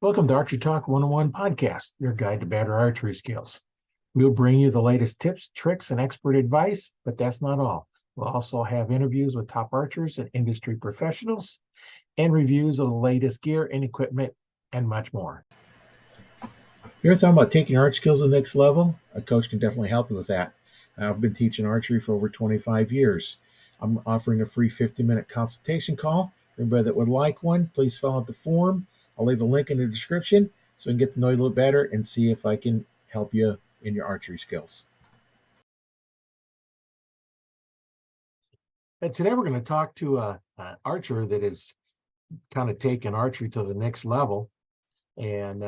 Welcome to Archery Talk 101 podcast, your guide to better archery skills. We'll bring you the latest tips, tricks, and expert advice, but that's not all. We'll also have interviews with top archers and industry professionals and reviews of the latest gear and equipment and much more. You're talking about taking art skills to the next level? A coach can definitely help you with that. I've been teaching archery for over 25 years. I'm offering a free 50-minute consultation call. For anybody that would like one, please fill out the form. I'll leave a link in the description so we can get to know you a little better and see if I can help you in your archery skills. And today we're going to talk to an archer that is kind of taking archery to the next level. And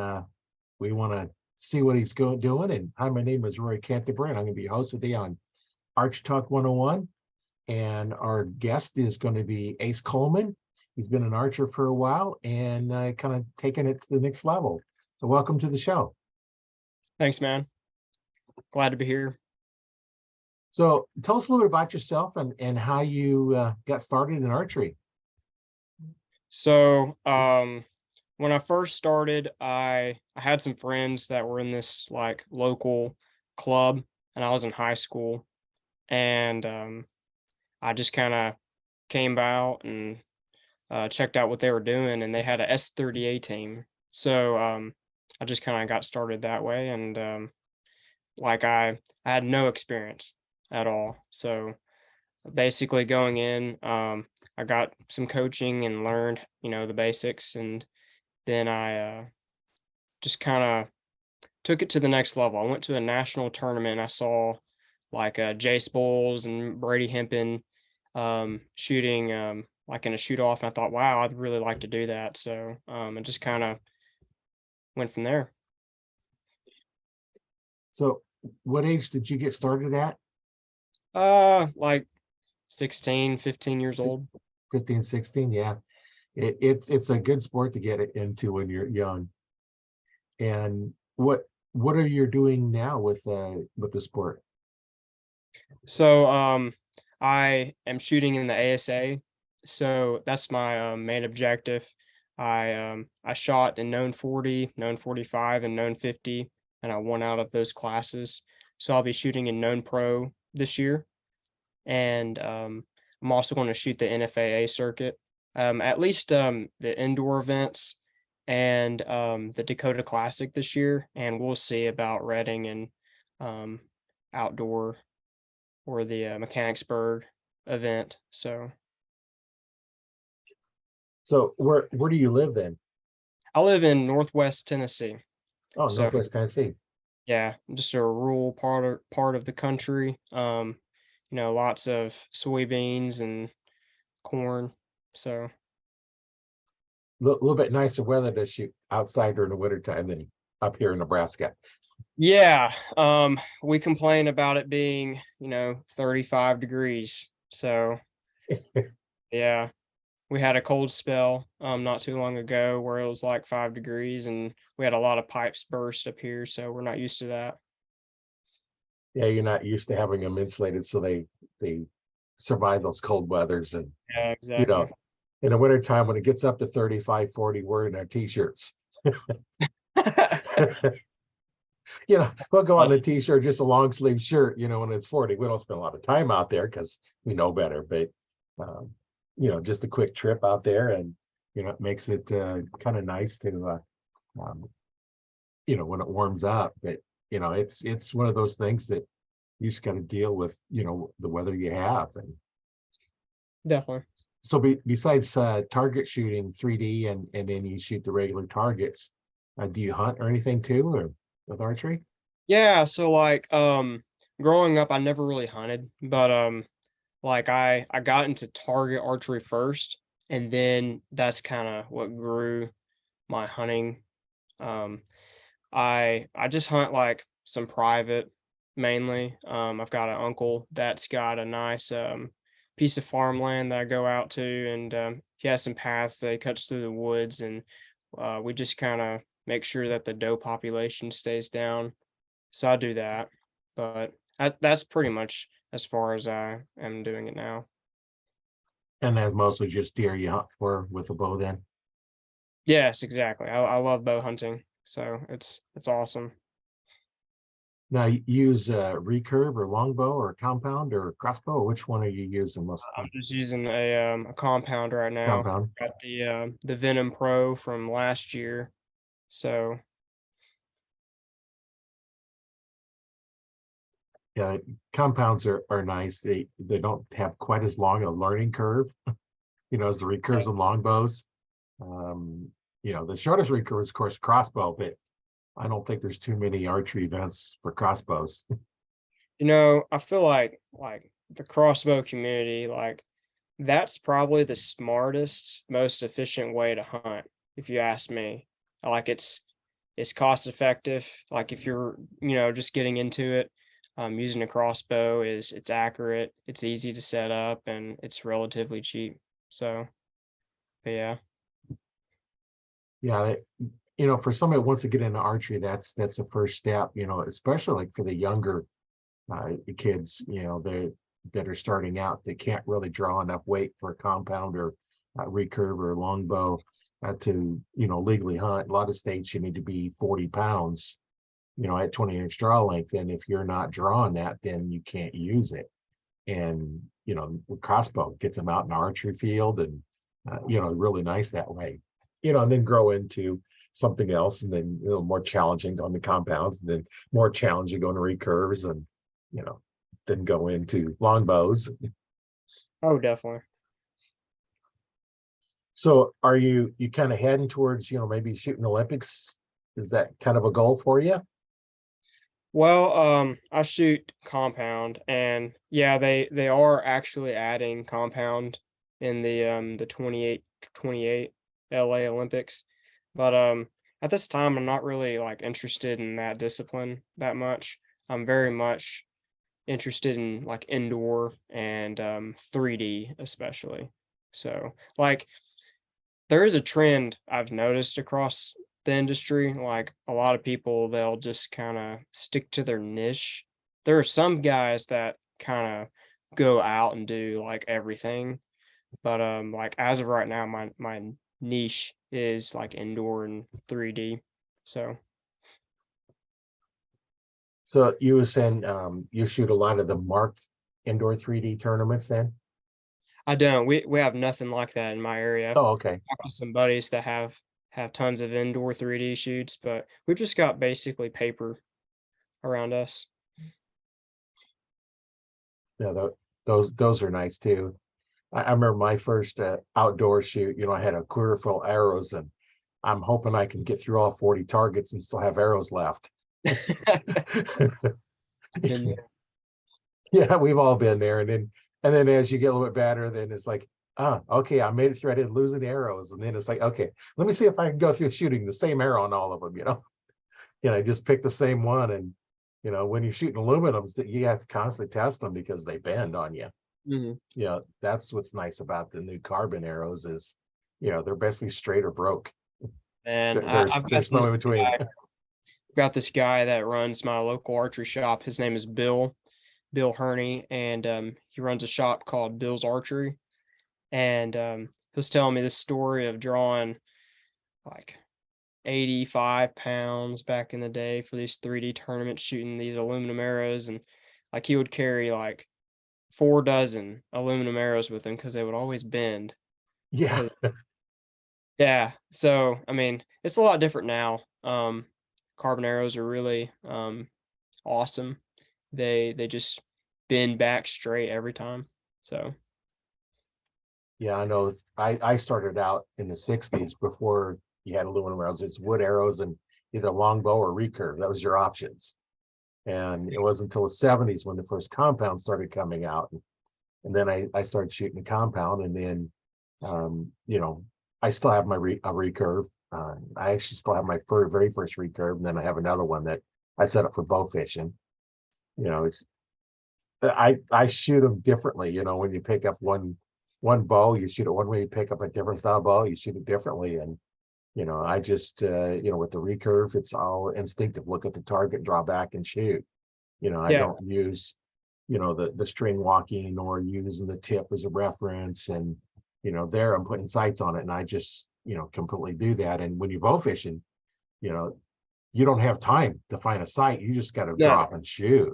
we want to see what he's doing. And hi, my name is Roy Canterbury, and I'm going to be your host today on Arch Talk 101. And our guest is going to be Ace Colman. He's been an archer for a while and kind of taking it to the next level. So welcome to the show. Thanks, man. Glad to be here. So tell us a little bit about yourself and how you got started in archery. So when I first started, I had some friends that were in this like local club, and I was in high school, and I just kind of came out and checked out what they were doing, and they had a S30A team. So I just kind of got started that way, and like I had no experience at all. So basically going in, I got some coaching and learned, the basics, and then I just kind of took it to the next level. I went to a national tournament. I saw like Jace Bowles and Brady Hempen shooting like in a shoot off, and I thought, wow, I'd really like to do that. So it just kind of went from there. So what age did you get started at? Like 16, 15 years old. 15, 16, yeah. It's a good sport to get it into when you're young. And what are you doing now with the sport? So I am shooting in the ASA. So that's my main objective. I shot in known 40, known 45, and known 50, and I won out of those classes. So I'll be shooting in known pro this year, and I'm also going to shoot the NFAA circuit, at least the indoor events and the Dakota Classic this year, and we'll see about Reading and outdoor or the Mechanicsburg event. So where do you live then? I live in Northwest Tennessee. Oh, So Northwest Tennessee. yeah, just a rural part of the country. Lots of soybeans and corn. So Little bit nicer weather to shoot outside during the wintertime than up here in Nebraska. yeah, we complain about it being, 35 degrees. So yeah, we had a cold spell not too long ago where it was like 5 degrees, and we had a lot of pipes burst up here, so we're not used to that. Yeah, you're not used to having them insulated, so they survive those cold weathers. And Yeah, you exactly. know, in the wintertime when it gets up to 35, 40, we're in our t-shirts. We'll go on the t-shirt, just a long sleeve shirt, when it's 40. We don't spend a lot of time out there because we know better, but um, just a quick trip out there, and it makes it kind of nice to um, when it warms up. But it's one of those things that you just got to deal with, the weather you have. And Definitely. so besides target shooting 3D and then you shoot the regular targets, do you hunt or anything too, or with archery? Yeah, so like growing up I never really hunted, but like I got into target archery first, and then that's kind of what grew my hunting. Um I just hunt like some private mainly. I've got an uncle that's got a nice piece of farmland that I go out to, and he has some paths that he cuts through the woods, and we just kind of make sure that the doe population stays down. So I do that, but that's pretty much as far as I am doing it now. And that's mostly just deer you hunt for with a bow then? Yes, exactly. I love bow hunting, so it's awesome. Now, you use recurve or longbow or compound or crossbow? Which one are you using most of I'm the time? just using a compound right now. Compound. Got the Venom Pro from last year, so Yeah, compounds are nice. They don't have quite as long a learning curve, as the recurves and longbows. Um, the shortest recurve is, of course, crossbow, but I don't think there's too many archery events for crossbows. I feel like the crossbow community, like that's probably the smartest, most efficient way to hunt, if you ask me. Like it's cost effective. Like if you're, just getting into it, using a crossbow it's accurate, it's easy to set up, and it's relatively cheap. So, but yeah. Yeah, for somebody who wants to get into archery, that's the first step. Especially like for the younger kids, they that are starting out, they can't really draw enough weight for a compound or recurve or longbow to legally hunt. A lot of states you need to be 40 pounds, at 20-inch draw length, and if you're not drawing that, then you can't use it. And the crossbow gets them out in the archery field, and really nice that way. And then grow into something else, and then more challenging on the compounds, and then more challenging on the recurves, and you know then go into longbows. Oh, definitely. So are you kind of heading towards maybe shooting Olympics? Is that kind of a goal for you? Well, I shoot compound, and yeah, they are actually adding compound in the 28 LA Olympics. But at this time I'm not really like interested in that discipline that much. I'm very much interested in like indoor and 3D especially. So, like there is a trend I've noticed across the industry. Like a lot of people, they'll just kind of stick to their niche. There are some guys that kind of go out and do like everything, but like as of right now, my niche is like indoor and 3D. So So you were saying you shoot a lot of the marked indoor 3D tournaments then? I don't. We have nothing like that in my area. I've Oh, okay. talked to some buddies that have tons of indoor 3D shoots, but we've just got basically paper around us. Yeah, those are nice too. I remember my first outdoor shoot, I had a quiver full of arrows, and I'm hoping I can get through all 40 targets and still have arrows left. I've been there. Yeah, we've all been there. And then as you get a little bit better, then it's like, okay, I made it through. I didn't lose any arrows. And then it's like, okay, let me see if I can go through shooting the same arrow on all of them, just pick the same one. And when you're shooting aluminums, that you have to constantly test them because they bend on you. Mhm. That's what's nice about the new carbon arrows is, they're basically straight or broke. And There- there's I've got there's no in between. this guy that runs my local archery shop. His name is Bill Herney, and he runs a shop called Bill's Archery. And he was telling me this story of drawing like 85 pounds back in the day for these 3D tournaments, shooting these aluminum arrows, and like he would carry like 4 dozen aluminum arrows with him because they would always bend. Yeah. 'Cause yeah, so I mean, it's a lot different now. Carbon arrows are really awesome. They just bend back straight every time. So Yeah, I know. I started out in the 60s before you had aluminum arrows. It's wood arrows and either longbow or recurve. That was your options. And it wasn't until the 70s when the first compound started coming out. And then I started shooting the compound. And then, I still have my a recurve. I actually still have my very first recurve. And then I have another one that I set up for bow fishing. It's I shoot them differently. When you pick up one bow, you shoot it one way. You pick up a different style bow, you shoot it differently. And I just with the recurve, it's all instinctive. Look at the target, draw back, and shoot. I yeah, don't use the string walking or using the tip as a reference. And there I'm putting sights on it, and I just completely do that. And when you're bow fishing, you know, you don't have time to find a site. You just got to No. drop and shoot.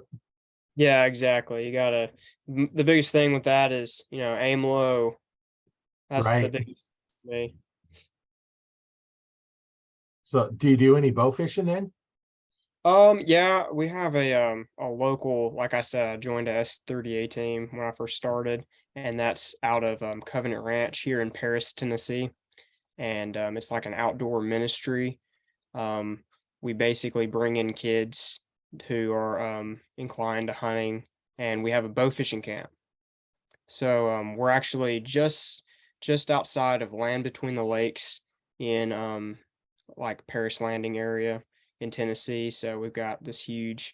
Yeah, exactly. You gotta. The biggest thing with that is aim low. That's the Right. biggest thing for me. So do you do any bow fishing then? Yeah, we have a local, like I said, I joined a S30A team when I first started, and that's out of Covenant Ranch here in Paris, Tennessee. And it's like an outdoor ministry. Um, we basically bring in kids who are inclined to hunting, and we have a bow fishing camp. So we're actually just outside of Land Between the Lakes in like Paris Landing area in Tennessee. So we've got this huge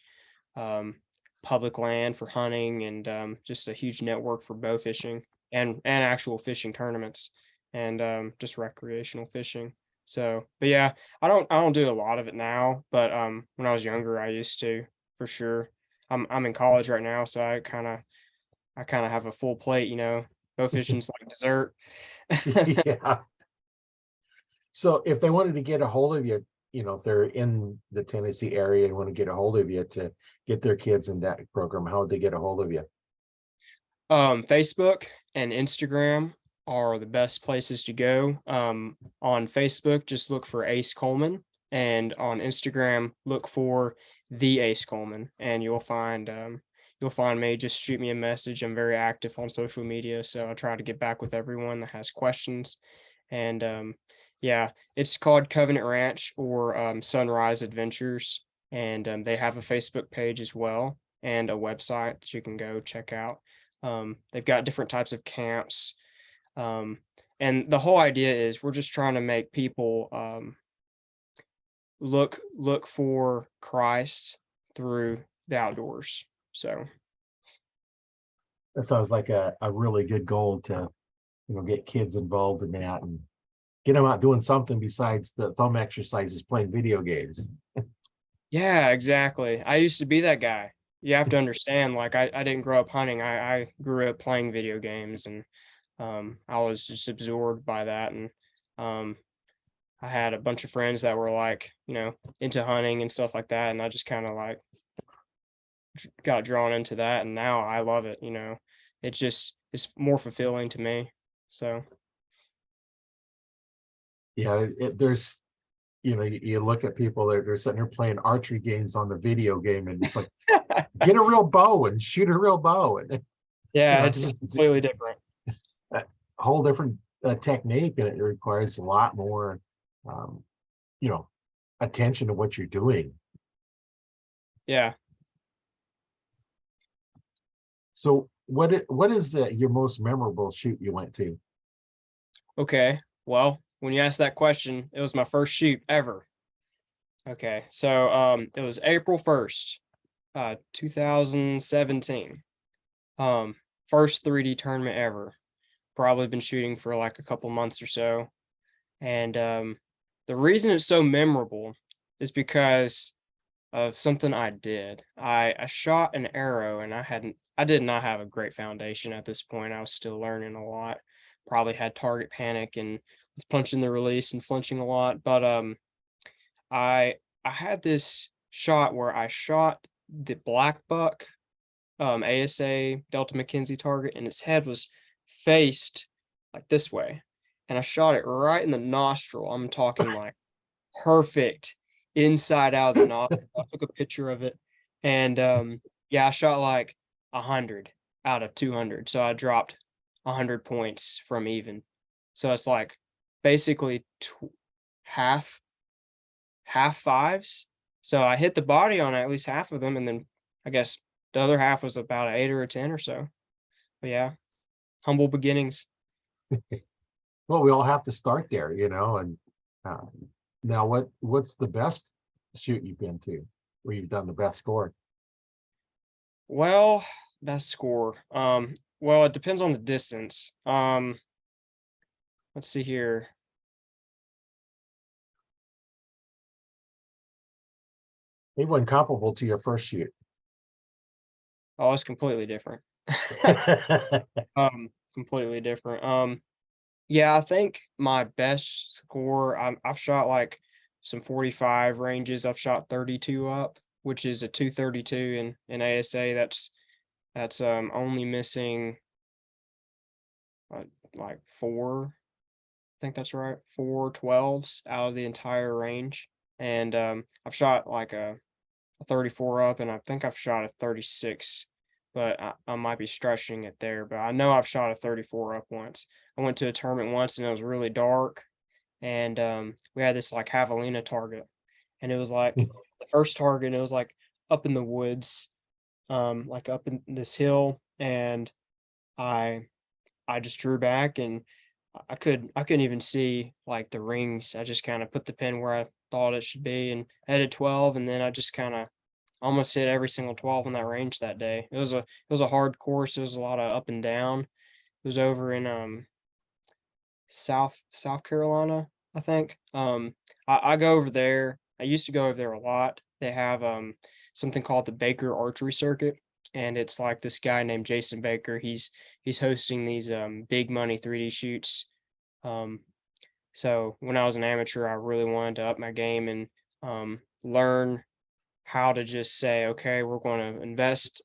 um, public land for hunting and just a huge network for bow fishing and actual fishing tournaments and just recreational fishing. So, but yeah, I don't do a lot of it now, but when I was younger, I used to for sure. I'm in college right now, so I kind of have a full plate, bow fishing's like dessert. Yeah. So if they wanted to get a hold of you, if they're in the Tennessee area and want to get a hold of you to get their kids in that program, how would they get a hold of you? Facebook and Instagram are the best places to go. On Facebook, just look for Ace Colman, and on Instagram, look for the Ace Colman, and you'll find me. Just shoot me a message. I'm very active on social media, so I try to get back with everyone that has questions. And yeah, it's called Covenant Ranch or Sunrise Adventures, and they have a Facebook page as well and a website that you can go check out. They've got different types of camps. Um, and the whole idea is we're just trying to make people look for Christ through the outdoors. So That sounds like a really good goal to, get kids involved in that and get them out doing something besides the thumb exercises, playing video games. yeah, exactly. I used to be that guy. You have to understand, like I didn't grow up hunting. I grew up playing video games and I was just absorbed by that. And um I had a bunch of friends that were like, into hunting and stuff like that. And I just kind of like got drawn into that. And now I love it. It's more fulfilling to me. So, Yeah, there's, you look at people that are sitting there playing archery games on the video game, and it's like, get a real bow and shoot a real bow, and yeah, it's it's completely different. a whole different technique, and it requires a lot more, um, you know, attention to what you're doing. Yeah. So, what is your most memorable shoot you went to? Okay. Well, when you asked that question, it was my first shoot ever. Okay. So, it was April 1st, 2017. Um, First 3D tournament ever. Probably been shooting for like a couple months or so. And the reason it's so memorable is because of something I did. I shot an arrow and I did not have a great foundation at this point. I was still learning a lot. Probably had target panic and was punching the release and flinching a lot. But I I had this shot where I shot the black buck ASA Delta McKenzie target, and its head was faced like this way. And I shot it right in the nostril. I'm talking like perfect inside out of the nostril. I took a picture of it. And yeah, I shot like 100 out of 200. So I dropped 100 points from even. So it's like basically half half fives. So I hit the body on at least half of them, and then I guess the other half was about an 8 or a 10 or so. But yeah, humble beginnings. Well, we all have to start there, and uh, now what's the best shoot you've been to where you've done the best score? Well, best score. Well, it depends on the distance. Let's see here. It wasn't comparable to your first shoot. Oh, it's completely different. Completely different. Yeah, I think my best score, I've shot like some 45 ranges. I've shot 32 up, which is a 232 in ASA. That's only missing uh, like four. I think that's right, 4 12s out of the entire range. And I've shot like a 34 up, and I think I've shot a 36, but I might be stretching it there. But I know I've shot a 34 up once. I went to a tournament once and it was really dark, and we had this like javelina target, and it was like the first target, and it was like up in the woods, like up in this hill, and I I just drew back, and I couldn't even see like the rings. I just kind of put the pin where I thought it should be and headed 12, and then I just kind of almost hit every single 12 in that range that day. It was a hard course. It was a lot of up and down. It was over in South Carolina, I think. I go over there. I used to go over there a lot. They have something called the Baker Archery Circuit, and it's like this guy named Jason Baker. He's hosting these big money 3D shoots. Um, so when I was an amateur, I really wanted to up my game and learn how to just say, okay, we're going to invest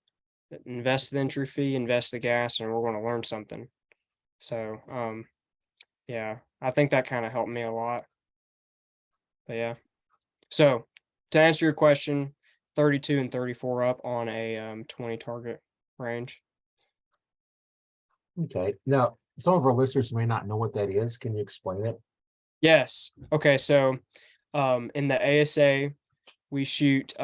the entry fee, invest the gas, and we're going to learn something. So yeah, I think that kind of helped me a lot. But yeah. So to answer your question, 32 and 34 up on a 20 target range. Okay. Now, some of our listeners may not know what that is. Can you explain it? Yes. Okay, so in the ASA, we shoot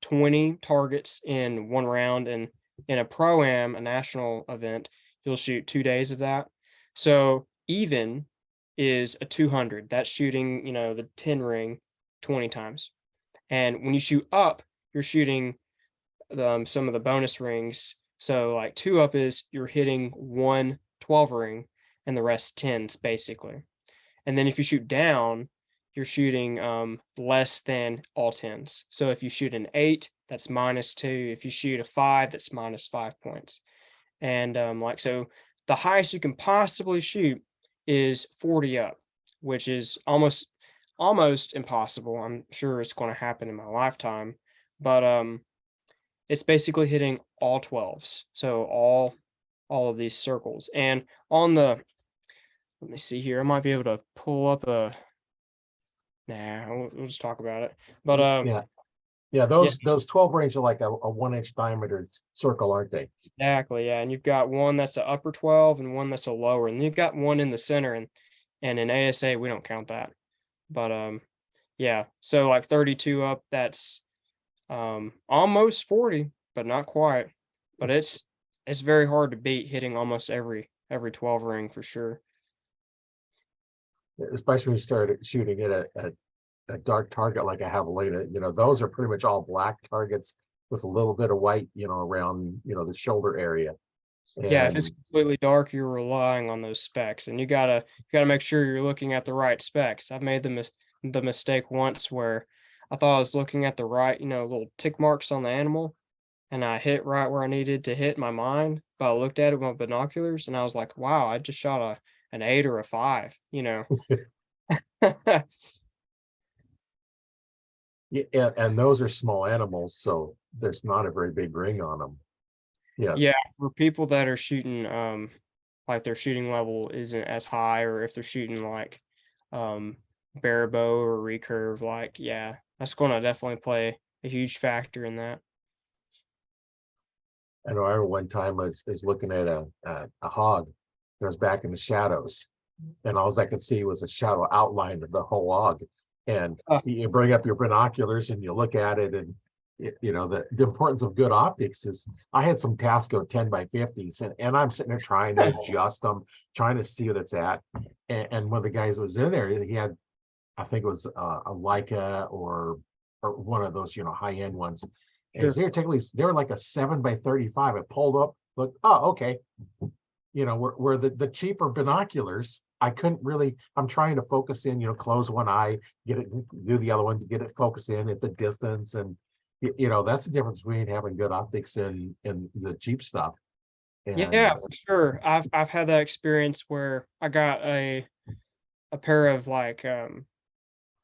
20 targets in one round, and in a pro-am, a national event, you'll shoot 2 days of that. So even is a 200. That's shooting, the 10 ring 20 times. And when you shoot up, you're shooting some of the bonus rings. So like 2 up is you're hitting one 12 ring and the rest 10s basically. And then if you shoot down, you're shooting less than all 10s. So if you shoot an 8, that's -2. If you shoot a 5, that's -5 points. And so the highest you can possibly shoot is 40 up, which is almost impossible. I'm sure it's going to happen in my lifetime, but it's basically hitting all 12s. So all of these circles. And on the let me see here. I might be able to pull up a nah, we'll just talk about it. But Yeah. Yeah, yeah, those 12 range are like a 1 inch diameter circle, aren't they? exactly. Yeah, and you've got one that's a upper 12 and one that's a lower, and you've got one in the center, and in ASA we don't count that. But yeah, so like 32 up, that's almost 40, but not quite. But it's very hard to beat, hitting almost every 12 ring for sure. Especially when you start shooting at a dark target like a javelina. Those are pretty much all black targets with a little bit of white, around, the shoulder area. Yeah, if it's And completely dark, you're relying on those specs, and you gotta make sure you're looking at the right specs. I've made the mistake once where I thought I was looking at the right, little tick marks on the animal, and I hit right where I needed to hit in my mind, but I looked at it with my binoculars, and I was like, "Wow, I just shot an 8 or a 5," you know? yeah, and those are small animals, so there's not a very big ring on them. Yeah. Yeah, for people that are shooting, like their shooting level isn't as high, or if they're shooting like bare bow or recurve, like yeah, that's gonna definitely play a huge factor in that. I know I remember one time I was looking at a hog that was back in the shadows, and all I could see was a shadow outline of the whole hog. And Uh, you bring up your binoculars and you look at it, and the importance of good optics is I had some Tasco 10x50s, and I'm sitting there trying to adjust them, trying to see what it's at. And one of the guys that was in there, he had, I think it was a Leica or one of those, high end ones. And sure. they were like a 7x35. It pulled up, look, oh, okay. Where the cheaper binoculars, I couldn't really, I'm trying to focus in, close one eye, get it, do the other one to get it focus in at the distance. And that's the difference between having good optics and the cheap stuff. Yeah, And for sure. I've had that experience where I got a pair of like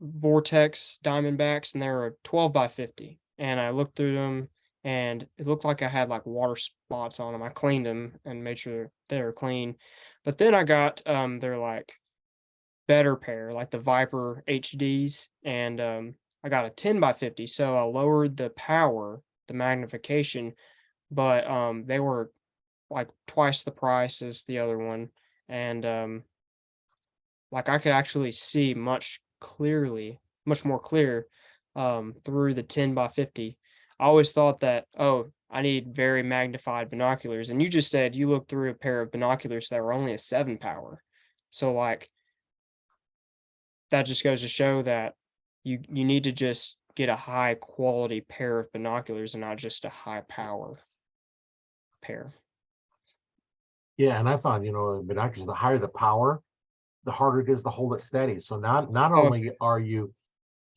Vortex Diamondbacks, and they were 12 by 50. And I looked through them, and it looked like I had like water spots on them. I cleaned them and made sure they were clean. But then I got their like better pair, like the Viper HDs, and I got a 10 by 50. So I lowered the power, the magnification, but they were like twice the price as the other one. And like I could actually see much more clear through the 10 by 50. I always thought that, oh, I need very magnified binoculars. And you just said you looked through a pair of binoculars that were only a 7 power. So like that just goes to show that you need to just get a high quality pair of binoculars and not just a high power pair. yeah, and I found, binoculars, the higher the power, the harder it is to hold it steady. So not Oh, only are you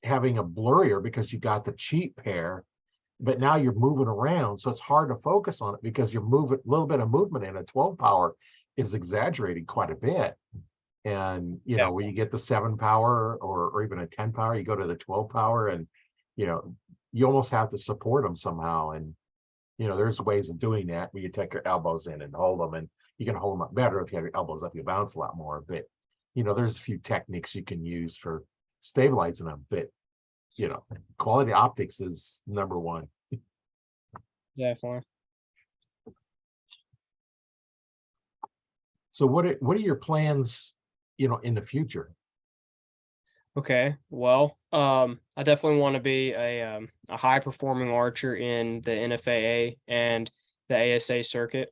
having a blurrier because you got the cheap pair, but now you're moving around. So it's hard to focus on it because you're moving a little bit of movement in a 12 power is exaggerated quite a bit. And yeah. where you get the 7 power or even a 10 power, you go to the 12 power and you know, you almost have to support them somehow. And there's ways of doing that where you take your elbows in and hold them, and you can hold them up better if you have your elbows up, you bounce a lot more. But there's a few techniques you can use for stabilizing them. But quality optics is number one. Definitely. So what are your plans, in the future? Okay. Well, I definitely want to be a high performing archer in the NFAA and the ASA circuit.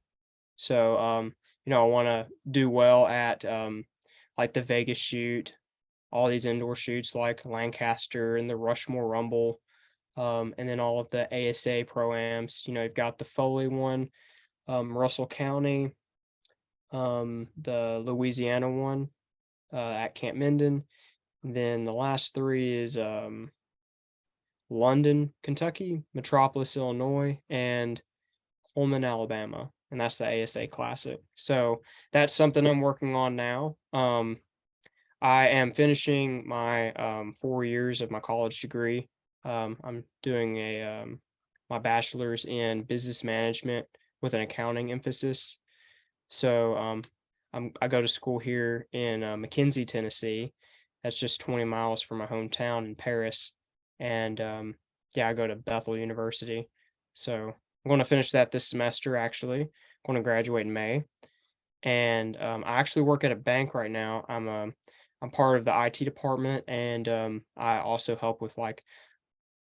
So, I want to do well at like the Vegas shoot, all these indoor shoots like Lancaster and the Rushmore Rumble, and then all of the ASA pro-ams. You've got the Foley one, Russell County, the Louisiana one at Camp Minden. Then the last three is London, Kentucky, Metropolis, Illinois, and Colman, Alabama. And that's the ASA Classic. So that's something I'm working on now. I am finishing my 4 years of my college degree. I'm doing my bachelor's in business management with an accounting emphasis. So I go to school here in McKenzie, Tennessee. That's just 20 miles from my hometown in Paris. And yeah, I go to Bethel University. So I'm going to finish that this semester, actually. I'm going to graduate in May. And I actually work at a bank right now. I'm part of the IT department, and I also help with like,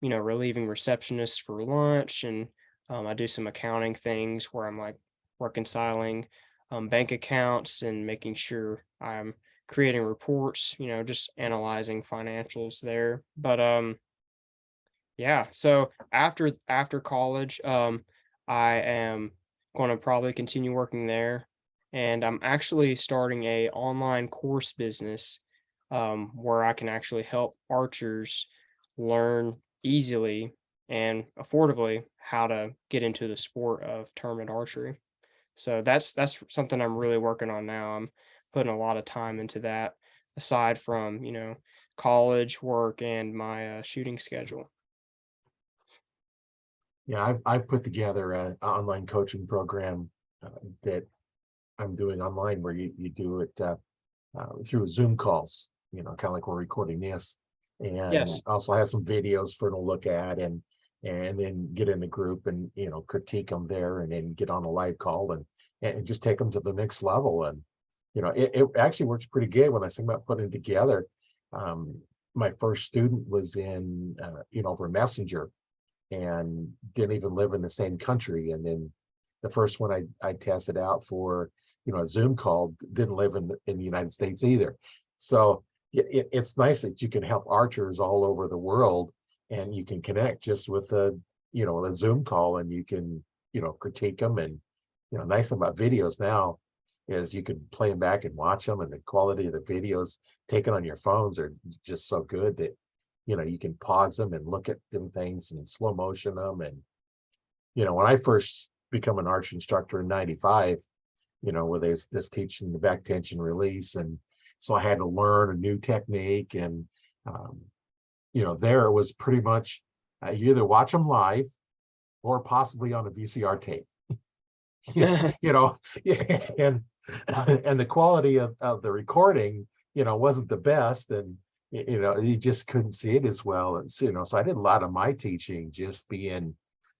relieving receptionists for lunch, and I do some accounting things where I'm like reconciling bank accounts and making sure I'm creating reports, just analyzing financials there. But yeah, so after college, I am going to probably continue working there, and I'm actually starting a online course business where I can actually help archers learn easily and affordably how to get into the sport of tournament archery. So that's something I'm really working on now. I'm putting a lot of time into that, aside from college work and my shooting schedule. Yeah, I've put together an online coaching program that I'm doing online where you do it through Zoom calls, kind of like we're recording this, and Yes. also have some videos for them to look at, and then get in the group and critique them there, and then get on a live call and just take them to the next level. And it actually works pretty good when I think about putting it together. Um, my first student was in over Messenger and didn't even live in the same country. And then the first one I tested out for, a Zoom call didn't live in the United States either. So it's nice that you can help archers all over the world, and you can connect just with a Zoom call, and you can, critique them. And, nice thing about videos now is you can play them back and watch them, and the quality of the videos taken on your phones are just so good that you can pause them and look at them things and slow motion them. And when I first become an arch instructor in 95, where there's this teaching the back tension release. And so I had to learn a new technique. And, there it was pretty much you either watch them live or possibly on a VCR tape. you know, and the quality of the recording, wasn't the best. And, you just couldn't see it as well. And, so I did a lot of my teaching just being,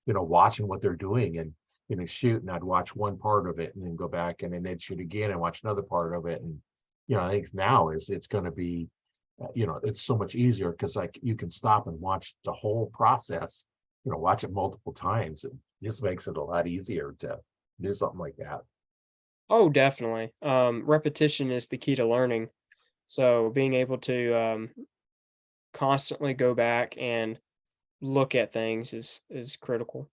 watching what they're doing and, shoot, and I'd watch one part of it and then go back and then they'd shoot again and watch another part of it. And, I think now it's going to be, it's so much easier because like you can stop and watch the whole process, watch it multiple times. It just makes it a lot easier to do something like that. Oh, definitely. Repetition is the key to learning. So being able to constantly go back and look at things is critical.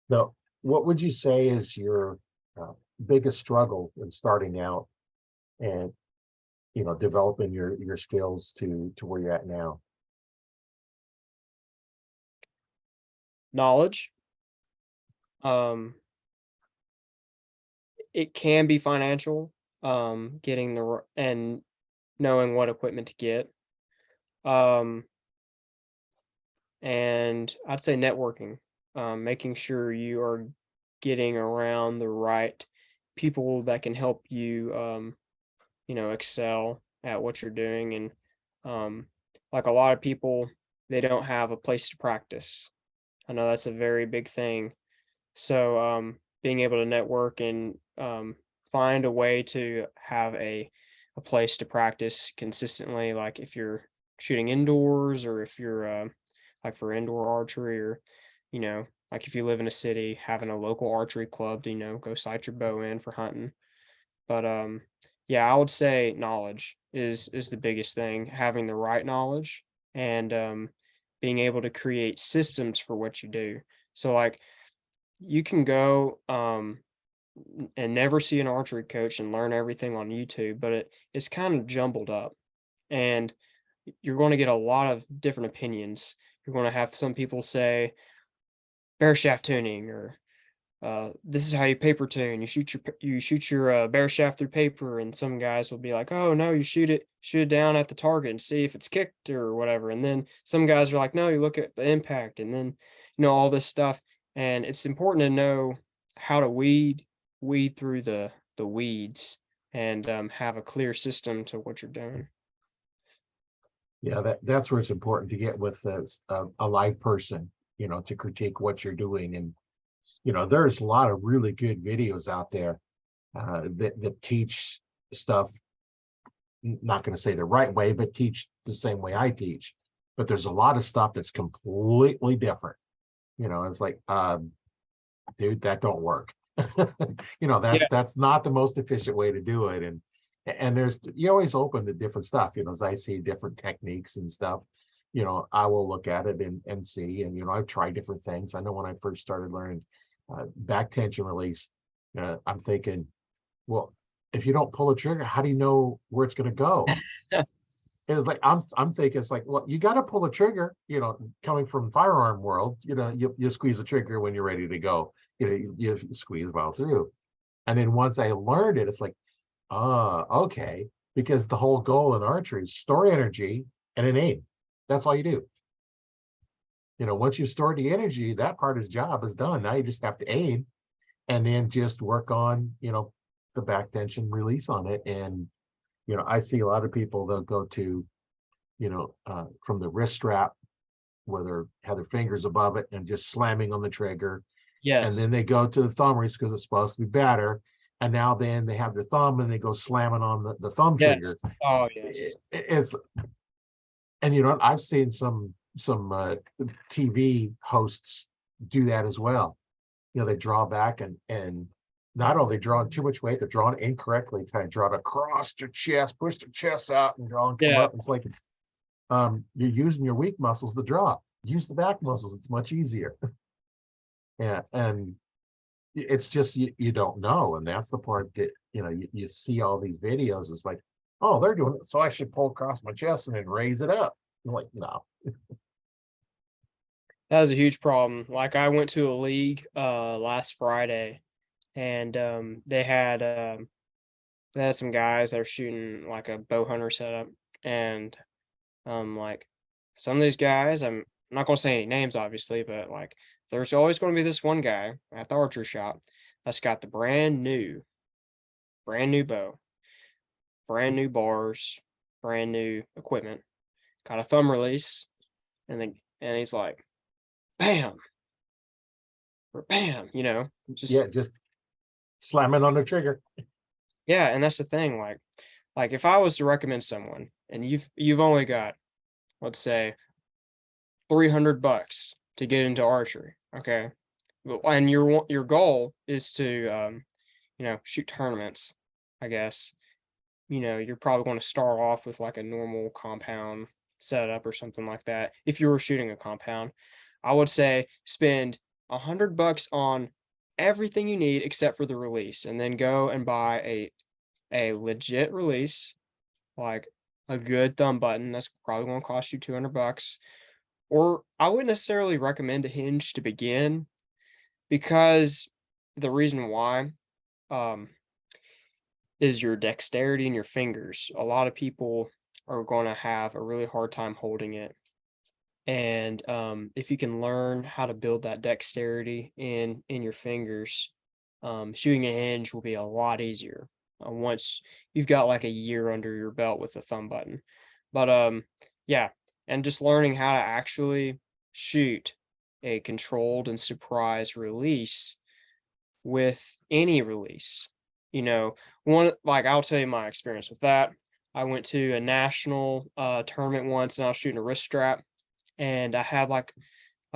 Now, what would you say is your biggest struggle in starting out and developing your skills to where you're at now? Knowledge. Um, it can be financial. Getting and knowing what equipment to get. Um, and I'd say networking. Making sure you are getting around the right people that can help you. Excel at what you're doing. And um, like a lot of people, they don't have a place to practice. I know that's a very big thing. So being able to network and find a way to have a place to practice consistently, like if you're shooting indoors or if you're like for indoor archery or you know like if you live in a city, having a local archery club to go sight your bow in for hunting. But yeah, I would say knowledge is the biggest thing. Having the right knowledge and being able to create systems for what you do. So like you can go and never see an archery coach and learn everything on YouTube, but it's kind of jumbled up, and you're going to get a lot of different opinions. You're going to have some people say bear shaft tuning or this is how you paper tune. You shoot your bear shaft through paper, and some guys will be like, "Oh no, you shoot it down at the target and see if it's kicked or whatever." And then some guys are like, "No, you look at the impact," and then all this stuff. And it's important to know how to weed through the weeds and have a clear system to what you're doing. Yeah, that's where it's important to get with a live person, to critique what you're doing. And there's a lot of really good videos out there that teach stuff. Not going to say the right way, but teach the same way I teach. But there's a lot of stuff that's completely different. It's like, dude, that don't work. Yeah, That's not the most efficient way to do it. And you always open to different stuff, as I see different techniques and stuff, I will look at it and see. And I've tried different things. I know when I first started learning back tension release, I'm thinking, well, if you don't pull a trigger, how do you know where it's going to go? It's like I'm thinking it's like, well, you got to pull a trigger, coming from firearm world, you squeeze the trigger when you're ready to go, you squeeze well through. And then once I learned it, it's like, okay, because the whole goal in archery is store energy and an aim. That's all you do. Once you've stored the energy, that part of the job is done. Now you just have to aim and then just work on, the back tension release on it. And, I see a lot of people, they'll go to, from the wrist strap where they have their fingers above it and just slamming on the trigger. And yes, then they go to the thumb release because it's supposed to be better. And now then they have their thumb and they go slamming on the thumb trigger. yes. Oh, yes. It's, and I've seen some TV hosts do that as well. They draw back and not only drawing too much weight, they're drawing incorrectly, kind of draw it across your chest, push the chest out and draw and come Yeah. up. It's like you're using your weak muscles to draw. Use the back muscles, it's much easier. Yeah, and it's just you don't know. And that's the part that you see all these videos. It's like, oh, they're doing it, so I should pull across my chest and then raise it up. I'm like, no. That was a huge problem. Like I went to a league last Friday, and they had some guys that were shooting like a bow hunter setup, and like some of these guys, I'm not gonna say any names obviously, but like there's always gonna be this one guy at the archery shop that's got the brand new bow, brand new bars, brand new equipment, got a thumb release, and he's like, bam, or bam, just Yeah, just slam it on the trigger. yeah, and that's the thing, like if I was to recommend someone and you've only got, let's say, $300 to get into archery, okay? Well, and your goal is to shoot tournaments, I guess. You're probably going to start off with like a normal compound setup or something like that. If you were shooting a compound, I would say spend $100 on everything you need except for the release, and then go and buy a legit release, like a good thumb button. That's probably going to cost you $200. Or I wouldn't necessarily recommend a hinge to begin, because the reason why um is your dexterity in your fingers. A lot of people are going to have a really hard time holding it. And if you can learn how to build that dexterity in your fingers, shooting a hinge will be a lot easier once you've got like a year under your belt with the thumb button. But yeah, and just learning how to actually shoot a controlled and surprise release with any release. One, like, I'll tell you my experience with that. I went to a national tournament once, and I was shooting a wrist strap, and I had like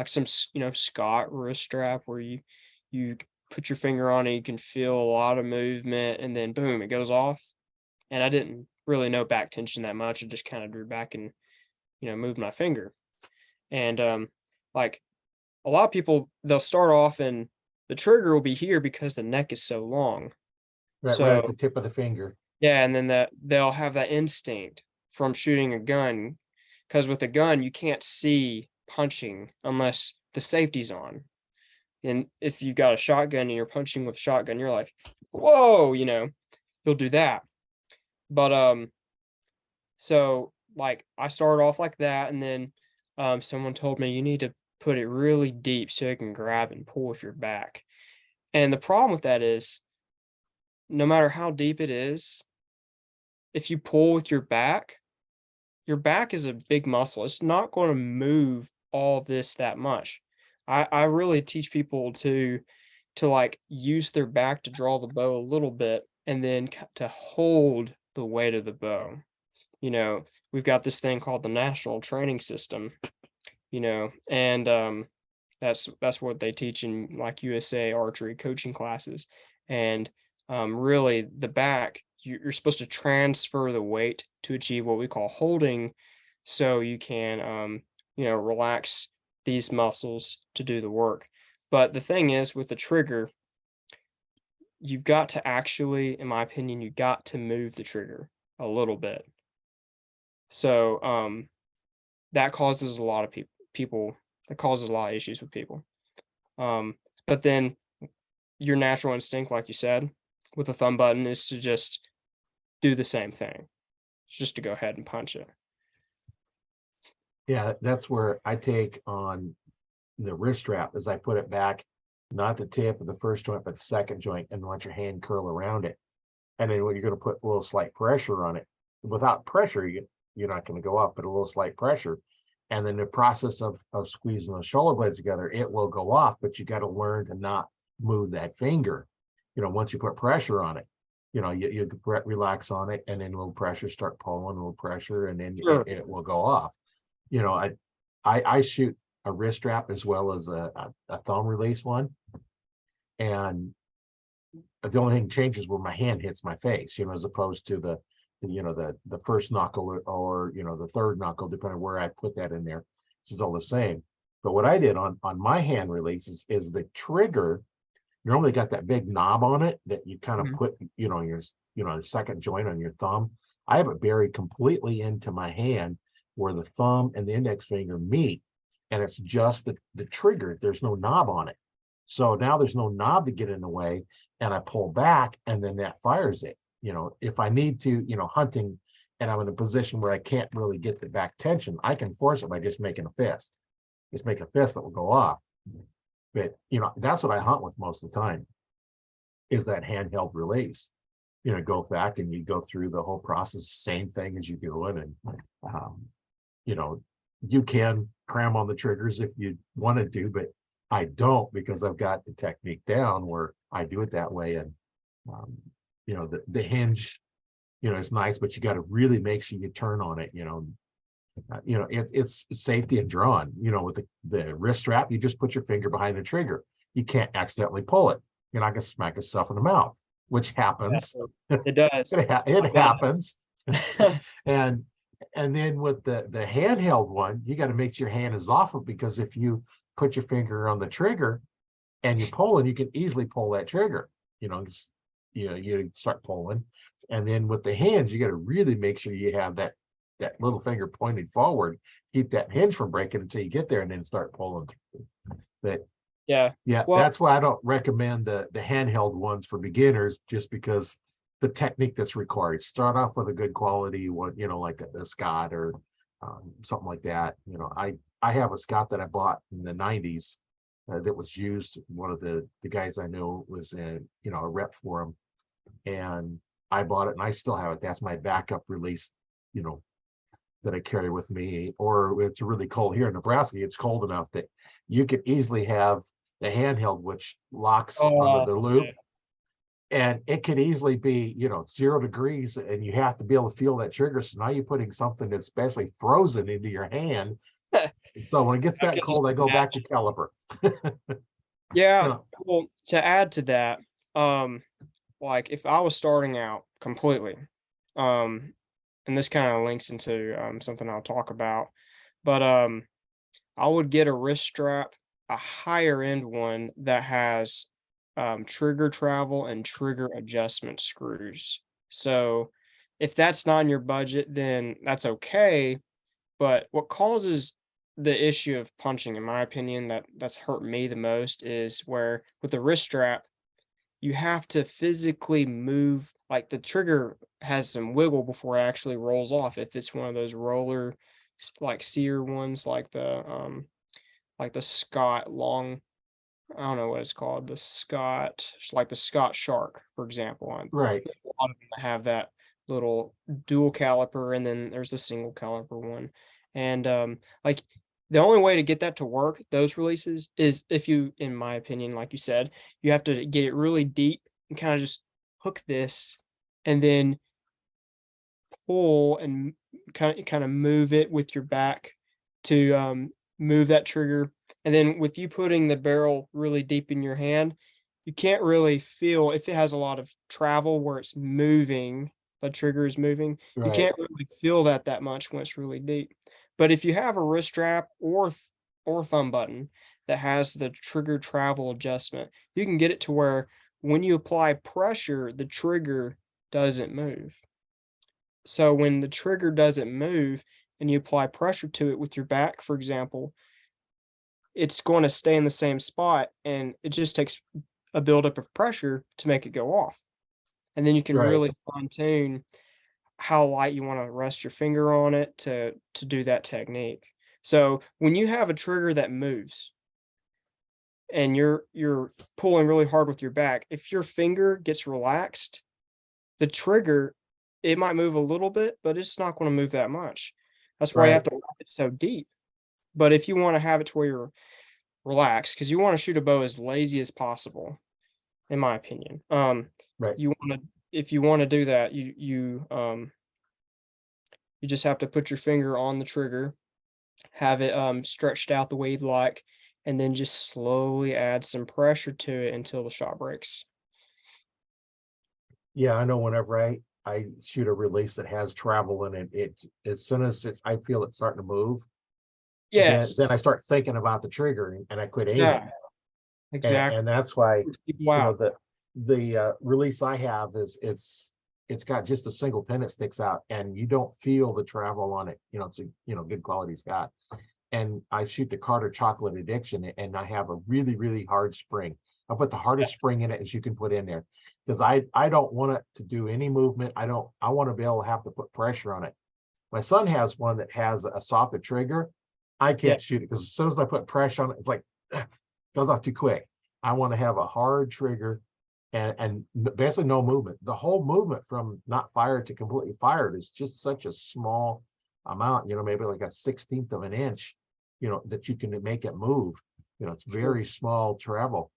some Scott wrist strap where you put your finger on it, you can feel a lot of movement, and then boom, it goes off. And I didn't really know back tension that much. I just kind of drew back and moved my finger. And like a lot of people, they'll start off and the trigger will be here because the neck is so long. Right at the So tip of the finger. yeah, and then they'll have that instinct from shooting a gun, because with a gun you can't see punching unless the safety's on. And if you got a shotgun and you're punching with shotgun, you're like, whoa, you'll do that. But so like I started off like that, and then someone told me you need to put it really deep so it can grab and pull with your back. And the problem with that is, no matter how deep it is, if you pull with your back is a big muscle. It's not going to move all this that much. I really teach people to like use their back to draw the bow a little bit, and then to hold the weight of the bow. We've got this thing called the National Training System, and that's what they teach in like USA archery coaching classes. And really the back, you're supposed to transfer the weight to achieve what we call holding, so you can relax these muscles to do the work. But the thing is, with the trigger, you've got to actually, in my opinion, you got to move the trigger a little bit. So that causes a lot of people that causes a lot of issues with people. But then your natural instinct, like you said, with the thumb button, is to just do the same thing. It's just to go ahead and punch it. Yeah, that's where I take on the wrist strap, as I put it back, not the tip of the first joint, but the second joint, and let your hand curl around it. And then when you're going to put a little slight pressure on it, without pressure, you're not going to go up, but a little slight pressure. And then the process of squeezing those shoulder blades together, it will go off, but you got to learn to not move that finger. Once you put pressure on it, you relax on it, and then a little pressure, start pulling a little pressure, and then Sure. it will go off. I shoot a wrist strap as well as a thumb release one. And the only thing changes where my hand hits my face, as opposed to the first knuckle or the third knuckle, depending on where I put that in there. This is all the same. But what I did on my hand releases is the trigger normally got that big knob on it that you kind of Mhm. put, the second joint on your thumb. I have it buried completely into my hand where the thumb and the index finger meet. and it's just the trigger. There's no knob on it. So now there's no knob to get in the way, and I pull back, and then that fires it. If I need to, hunting, and I'm in a position where I can't really get the back tension, I can force it by just making a fist. Just make a fist that will go off. But that's what I hunt with most of the time, is that handheld release. Go back and you go through the whole process, same thing as you do it, and you can cram on the triggers if you wanted to, but I don't, because I've got the technique down where I do it that way. And the hinge, is nice, but you got to really make sure you turn on it. It's safety and drawn. With the wrist strap, you just put your finger behind the trigger. You can't accidentally pull it. You're not going to smack yourself in the mouth, which happens. It does. It happens. and then with the handheld one, you got to make sure your hand is off it, because if you put your finger on the trigger and you pull it, you can easily pull that trigger. You start pulling, and then with the hinge, you got to really make sure you have that little finger pointed forward, keep that hinge from breaking until you get there, and then start pulling through. But yeah, well, that's why I don't recommend the handheld ones for beginners, just because the technique that's required. Start off with a good quality one, like a Scott or something like that. I have a Scott that I bought in the 90s that was used. One of the guys I know was a rep for him, and I bought it, and I still have it. That's my backup release, that I carry with me. Or it's really cold here in Nebraska, it's cold enough that you could easily have the handheld, which locks onto the loop. And it could easily be, 0 degrees, and you have to be able to feel that trigger. So now you're putting something that's basically frozen into your hand. So when it gets that cold, I go back to caliper. Yeah. Well, to add to that, like if I was starting out completely, and this kind of links into something I'll talk about, but I would get a wrist strap, a higher end one that has trigger travel and trigger adjustment screws. So if that's not in your budget, then that's okay. But what causes the issue of punching, in my opinion, that's hurt me the most, is where with the wrist strap, you have to physically move, like the trigger has some wiggle before it actually rolls off. If it's one of those roller, like sear ones, like the Scott long, I don't know what it's called, the Scott, it's like the Scott Shark, for example. Right. A lot of them have that little dual caliper, and then there's the single caliper one. And like the only way to get that to work, those releases, is if you, in my opinion, like you said, you have to get it really deep and kind of just hook this, and then pull and kind of move it with your back to move that trigger. And then with you putting the barrel really deep in your hand, you can't really feel if it has a lot of travel where it's moving, the trigger is moving. You Right. can't really feel that much when it's really deep. But if you have a wrist strap or thumb button that has the trigger travel adjustment, you can get it to where when you apply pressure, the trigger doesn't move. So when the trigger doesn't move and you apply pressure to it with your back, for example, it's going to stay in the same spot, and it just takes a buildup of pressure to make it go off. And then you can Right. really fine tune how light you want to rest your finger on it to do that technique. So when you have a trigger that moves and you're pulling really hard with your back, if your finger gets relaxed, the trigger, it might move a little bit, but it's not going to move that much. That's why you have Right. to lock it so deep. But if you want to have it to where you're relaxed, because you want to shoot a bow as lazy as possible, in my opinion. Right. You want to, if you want to do that, you just have to put your finger on the trigger, have it stretched out the way you'd like, and then just slowly add some pressure to it until the shot breaks. Yeah, I know whenever I shoot a release that has travel in it, as soon as I feel it starting to move, then Yes. I start thinking about the trigger, and I quit aiming. Yeah. Exactly. And that's why, People out. the release I have it's got just a single pin that sticks out, and you don't feel the travel on it. It's a good quality Scott. and I shoot the Carter Chocolate Addiction, and I have a really, really hard spring. I put the hardest spring in it as you can put in there, because I don't want it to do any movement. I want to be able to have to put pressure on it. My son has one that has a softer trigger. I Yeah. can't shoot it because as soon as I put pressure on it, it's like goes off too quick. I want to have a hard trigger and basically no movement. The whole movement from not fired to completely fired is just such a small amount, maybe like a 1/16 of an inch, that you can make it move. It's very small travel.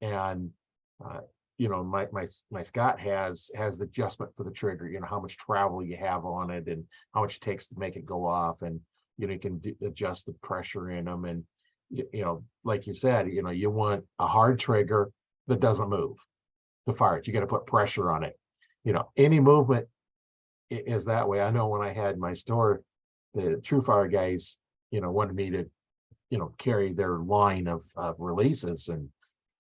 And my Scott has the adjustment for the trigger, how much travel you have on it and how much it takes to make it go off. And you can adjust the pressure in them. And like you said, you want a hard trigger that doesn't move to fire it. You got to put pressure on it. Any movement is that way. I know when I had my store, the True Fire guys, wanted me to, carry their line of releases. And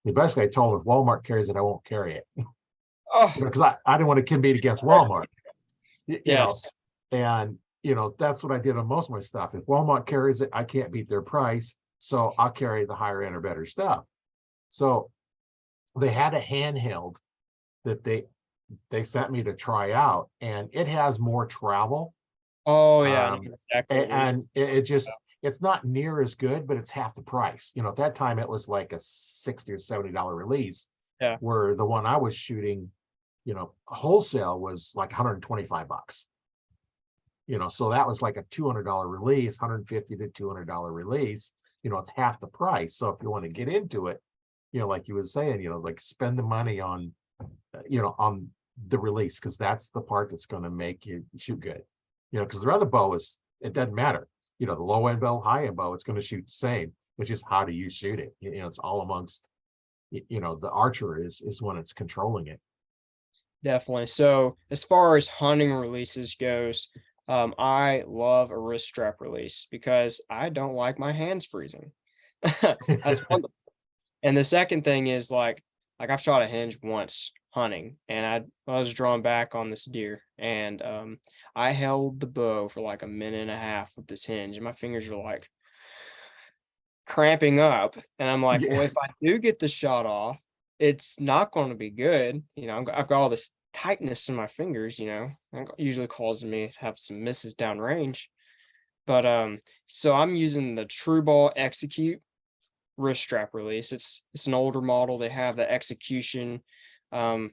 basically I told them if Walmart carries it, I won't carry it. Oh, Because I didn't want to compete against Walmart. yes. And that's what I did on most of my stuff. If Walmart carries it, I can't beat their price. So I'll carry the higher end or better stuff. So they had a handheld that they sent me to try out, and it has more travel. Oh yeah, I know exactly what it And is. it's not near as good, but it's half the price. At that time it was like a $60 or $70 release, Yeah. where the one I was shooting, wholesale was like $125. So that was like a $200 release, $150 to $200 release. It's half the price. So if you want to get into it, like you was saying, like spend the money on, on the release, because that's the part that's going to make you shoot good. Because the other bow it doesn't matter. The low end bow, high end bow, it's going to shoot the same. It's just how do you shoot it? It's all amongst, the archer is when it's controlling it. Definitely. So as far as hunting releases goes, I love a wrist strap release because I don't like my hands freezing. That's one. And the second thing is like I've shot a hinge once hunting, and I was drawn back on this deer, and I held the bow for like a minute and a half with this hinge, and my fingers were like cramping up, and I'm like, well, Yeah, if I do get the shot off, it's not going to be good. I've got all this tightness in my fingers, and it usually causes me to have some misses downrange. But so I'm using the True Ball Execute wrist strap release. It's an older model. They have the execution. Um,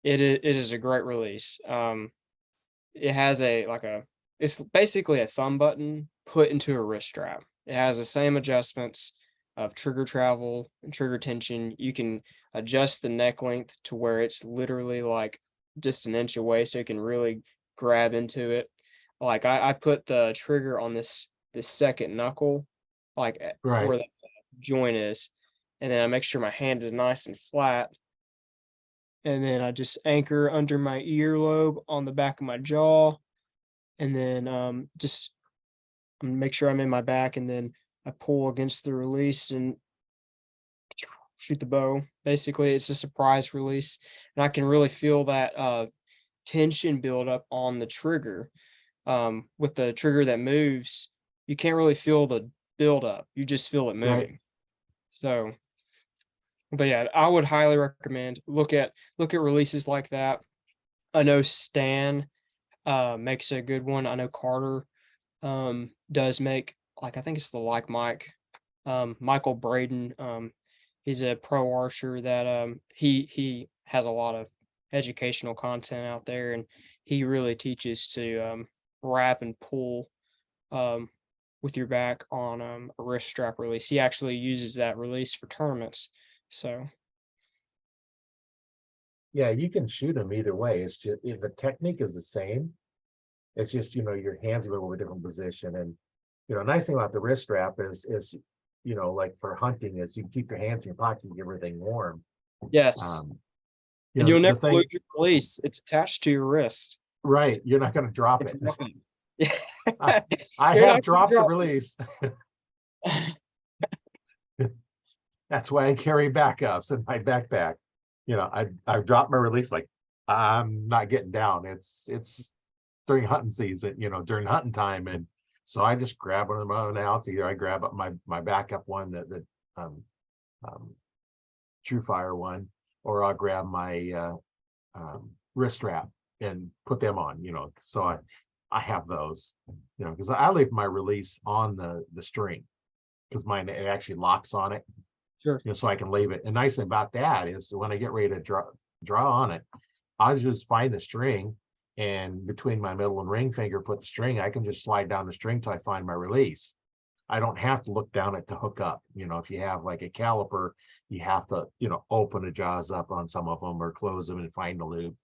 it is a great release. It has it's basically a thumb button put into a wrist strap. It has the same adjustments of trigger travel and trigger tension. You can adjust the neck length to where it's literally like just an inch away, so you can really grab into it. Like I put the trigger on this second knuckle, right. where the joint is, and then I make sure my hand is nice and flat, and then I just anchor under my earlobe on the back of my jaw, and then just make sure I'm in my back, and then I pull against the release and shoot the bow. Basically, it's a surprise release, and I can really feel that tension build up on the trigger. With the trigger that moves, you can't really feel the build up. You just feel it Right. moving. So, but yeah, I would highly recommend look at releases like that. I know Stan makes a good one. I know Carter does make, like, I think it's the Like Mike, Michael Braden. He's a pro archer that he has a lot of educational content out there, and he really teaches to wrap and pull um with your back on a wrist strap release. He actually uses that release for tournaments. So Yeah, you can shoot them either way. It's just the technique is the same. It's just, your hands are in a different position. And, nice thing about the wrist strap is, like for hunting, is you keep your hands in your pocket, keep everything warm. yes, Um, and you'll the never thing, lose your release. It's attached to your wrist. right, you're not going to drop it. Yeah. I You're have not gonna dropped the drop release. That's why I carry backups in my backpack. I've dropped my release, like I'm not getting down. It's during hunting season, during hunting time. And So I just grab one of my own. Either I grab up my backup one, the um, True Fire one, or I'll grab my wrist strap and put them on. So I have those. Because I leave my release on the string because mine it actually locks on it. Sure. So I can leave it. And nice thing about that is when I get ready to draw on it, I just find the string, and between my middle and ring finger, put the string. I can just slide down the string till I find my release. I don't have to look down it to hook up. If you have like a caliper, you have to, open the jaws up on some of them or close them and find the loop.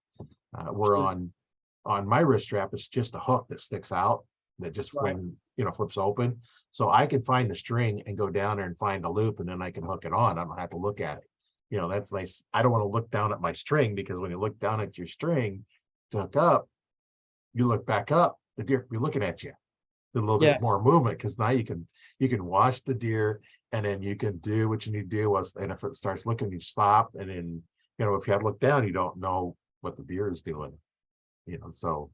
We're Sure. on my wrist strap, it's just a hook that sticks out that just Right. flips open. So I can find the string and go down there and find the loop, and then I can hook it on. I don't have to look at it. That's nice. I don't want to look down at my string, because when you look down at your string to hook up, you look back up, the deer will be looking at you. A little Yeah. bit more movement, because now you can watch the deer, and then you can do what you need to do. And if it starts looking, you stop, and then if you had to look down, you don't know what the deer is doing. So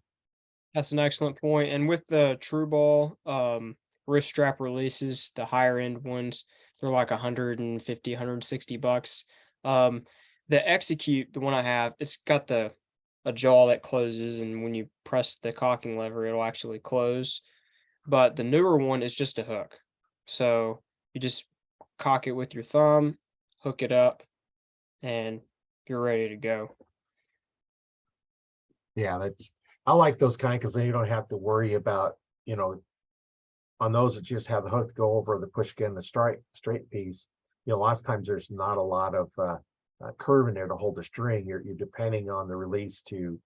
That's an excellent point. And with the True Ball wrist strap releases, the higher end ones, they're like 150, 160 bucks. The Execute, the one I have, it's got a jaw that closes, and when you press the cocking lever, it'll actually close. But the newer one is just a hook. So you just cock it with your thumb, hook it up, and you're ready to go. yeah, I like those kind, because then you don't have to worry about, on those that just have the hook go over the push again, the straight piece. Lots of times there's not a lot of curve in there to hold the string. You're depending on the release to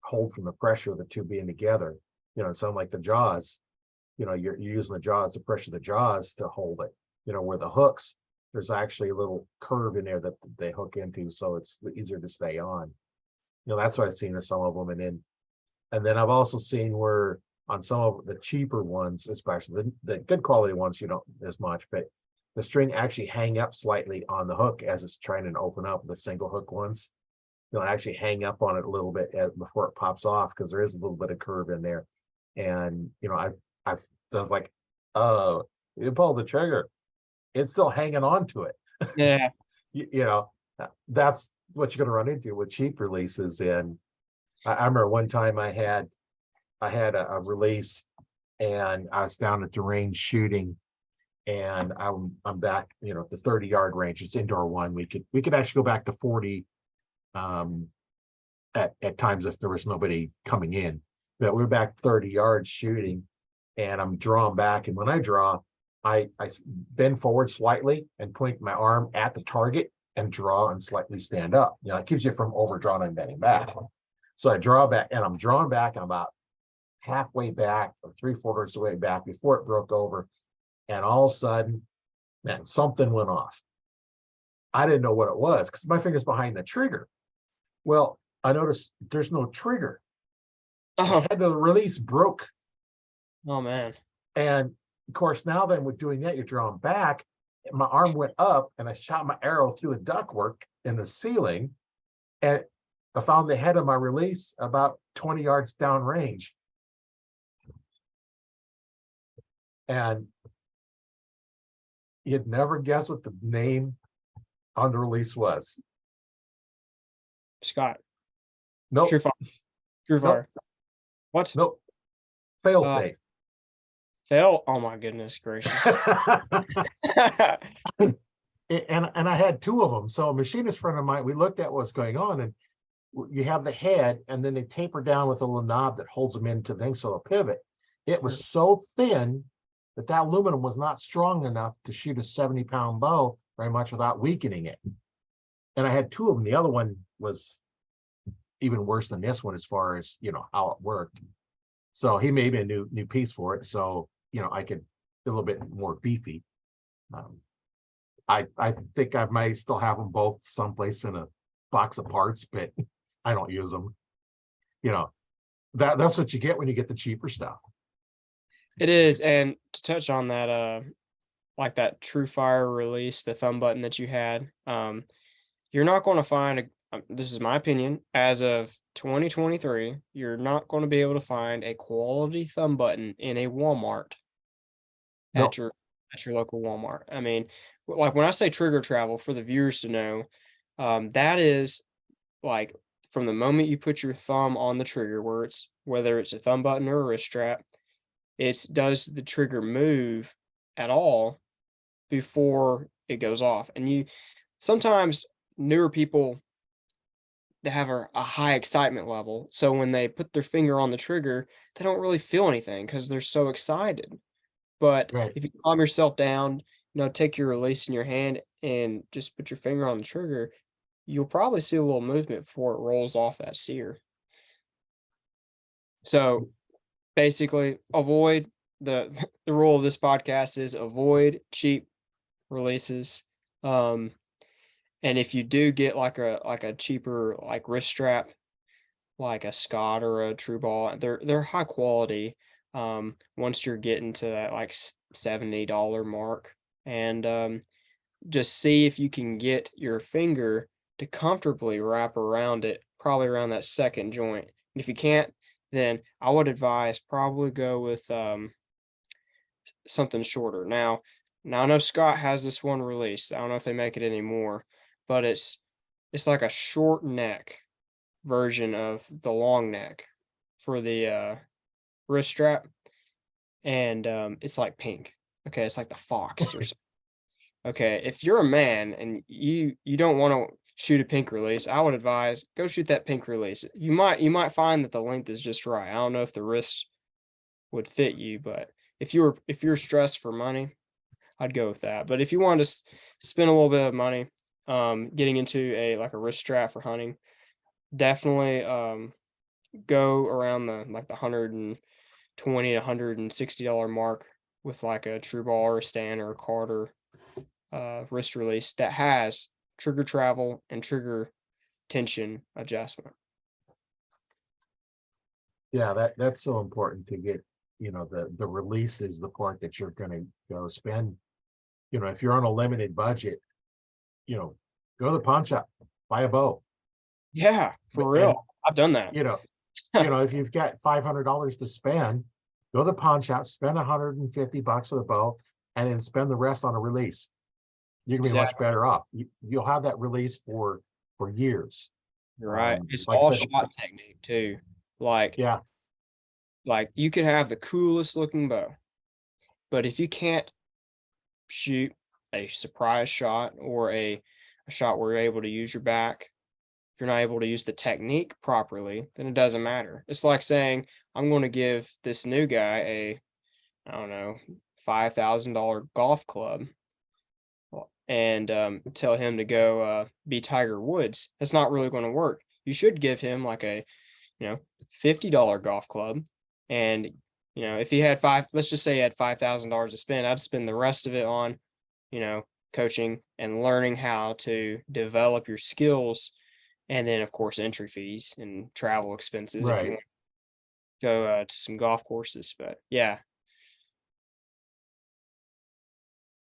hold from the pressure of the two being together. Some like the jaws, you're using the jaws, the pressure of the jaws to hold it. Where the hooks, there's actually a little curve in there that they hook into, so it's easier to stay on. That's what I've seen with some of them. And then I've also seen where on some of the cheaper ones, especially the good quality ones, you don't as much, but the string actually hang up slightly on the hook as it's trying to open up. The single hook ones, actually hang up on it a little bit before it pops off, because there is a little bit of curve in there. And I've so I was like, oh, you pull the trigger, it's still hanging on to it. Yeah. That's what you're going to run into with cheap releases. And I remember one time I had a release, and I was down at the range shooting, and I'm back, at the 30-yard range. It's indoor one. We could actually go back to 40 at times if there was nobody coming in. But we're back 30 yards shooting, and I'm drawing back. And when I draw, I bend forward slightly and point my arm at the target and draw and slightly stand up. It keeps you from overdrawing and bending back. So I draw back, and I'm drawing back, and about halfway back or 3/4 of the way back before it broke over. And all of a sudden, man, something went off. I didn't know what it was because my finger's behind the trigger. Well, I noticed there's no trigger. Oh, And the release broke. oh man. And of course, now then with doing that, you're drawing back. My arm went up, and I shot my arrow through a ductwork in the ceiling, and I found the head of my release about 20 yards downrange. And you'd never guess what the name on the release was. Scott. Nope. True Fire. True Fire. What? Nope. Fail safe. Fail? Oh my goodness gracious. and I had two of them. So a machinist friend of mine, we looked at what's going on, and you have the head, and then they taper down with a little knob that holds them into things, so a pivot. It was so thin that aluminum was not strong enough to shoot a 70-pound bow very much without weakening it. And I had two of them. The other one was even worse than this one as far as how it worked. So he made me a new piece for it, so I could a little bit more beefy. I think I might still have them both someplace in a box of parts, but I don't use them. That's what you get when you get the cheaper stuff. It is, and to touch on that, like that True Fire release, the thumb button that you had, you're not going to find this is my opinion, as of 2023, you're not going to be able to find a quality thumb button in a Walmart at No, your local Walmart. I mean, like when I say trigger travel for the viewers to know, that is like from the moment you put your thumb on the trigger, whether it's a thumb button or a wrist strap, it's does the trigger move at all before it goes off. And you sometimes newer people, they have a high excitement level. So when they put their finger on the trigger, they don't really feel anything because they're so excited. But right. if you calm yourself down, take your release in your hand and just put your finger on the trigger, you'll probably see a little movement before it rolls off that sear. So basically, avoid the the rule of this podcast is avoid cheap releases. Um, and if you do get like a cheaper like wrist strap, like a Scott or a True Ball, they're high quality. Once you're getting to that like $70 mark, and just see if you can get your finger to comfortably wrap around it, probably around that second joint. And if you can't, then I would advise probably go with something shorter. Now I know Scott has this one release. I don't know if they make it anymore, but it's like a short neck version of the long neck for the wrist strap, and it's like pink. Okay, it's like the fox or something. Okay, if you're a man and you don't want to shoot a pink release, I would advise go shoot that pink release. You might find that the length is just right. I don't know if the wrist would fit you, but if you're stressed for money, I'd go with that. But if you want to spend a little bit of money, getting into a wrist strap for hunting, definitely go around the 120 to $160 mark with like a True Ball or a Stand or a Carter wrist release that has trigger travel and trigger tension adjustment. Yeah, that's so important to get, the release is the part that you're gonna go spend. If you're on a limited budget, go to the pawn shop, buy a bow. Yeah, for And real. I've done that. if you've got $500 to spend, go to the pawn shop, spend $150 for the bow, and then spend the rest on a release. You're gonna be much Exactly. better off. You'll have that release for years. You're right. It's Like I all said, shot technique too. Like yeah, like you could have the coolest looking bow, but if you can't shoot a surprise shot or a shot where you're able to use your back, if you're not able to use the technique properly, then it doesn't matter. It's like saying, I'm going to give this new guy I don't know, $5,000 golf club and tell him to go be Tiger Woods. That's not really going to work. You should give him like a, $50 golf club. And, if he had let's just say he had $5,000 to spend, I'd spend the rest of it on, coaching and learning how to develop your skills. And then, of course, entry fees and travel expenses if you right. want to go to some golf courses. But yeah,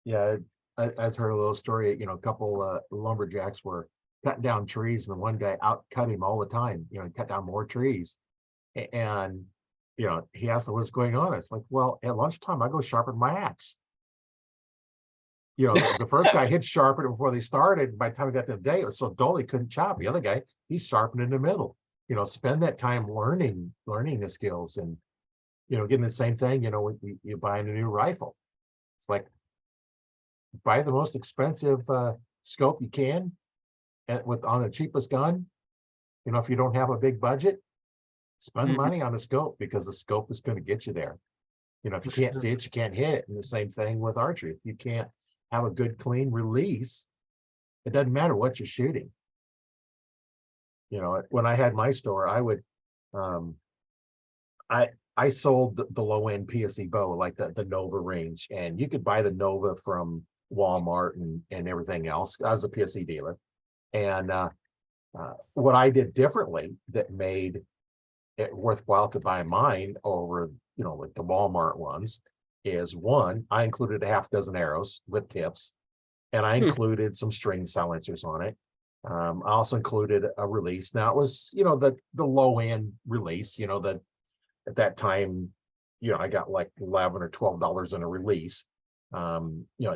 Yeah, I've heard a little story. A couple lumberjacks were cutting down trees, and the one guy out cut him all the time. Cut down more trees, and he asked him what's going on. It's like, well, at lunchtime I go sharpen my axe. The first guy had sharpened it before they started. By the time we got to the day, it was so dull he couldn't chop. The other guy, he's sharpened in the middle. Spend that time learning the skills, and getting the same thing. When you buying a new rifle, it's like buy the most expensive scope you can on the cheapest gun. If you don't have a big budget, spend the mhm, money on the scope, because the scope is going to get you there. If for you can't sure. see it, you can't hit it. And the same thing with archery. If you can't have a good, clean release, it doesn't matter what you're shooting. When I had my store, I would, um, I sold the low end PSE bow, like the Nova range, and you could buy the Nova from Walmart and everything else. I was a PSE dealer, and what I did differently that made it worthwhile to buy mine over, like the Walmart ones, is one, I included a half dozen arrows with tips, and I Hmm, included some string silencers on it. I also included a release. Now it was, the low end release, that at that time, I got like $11 or $12 in a release.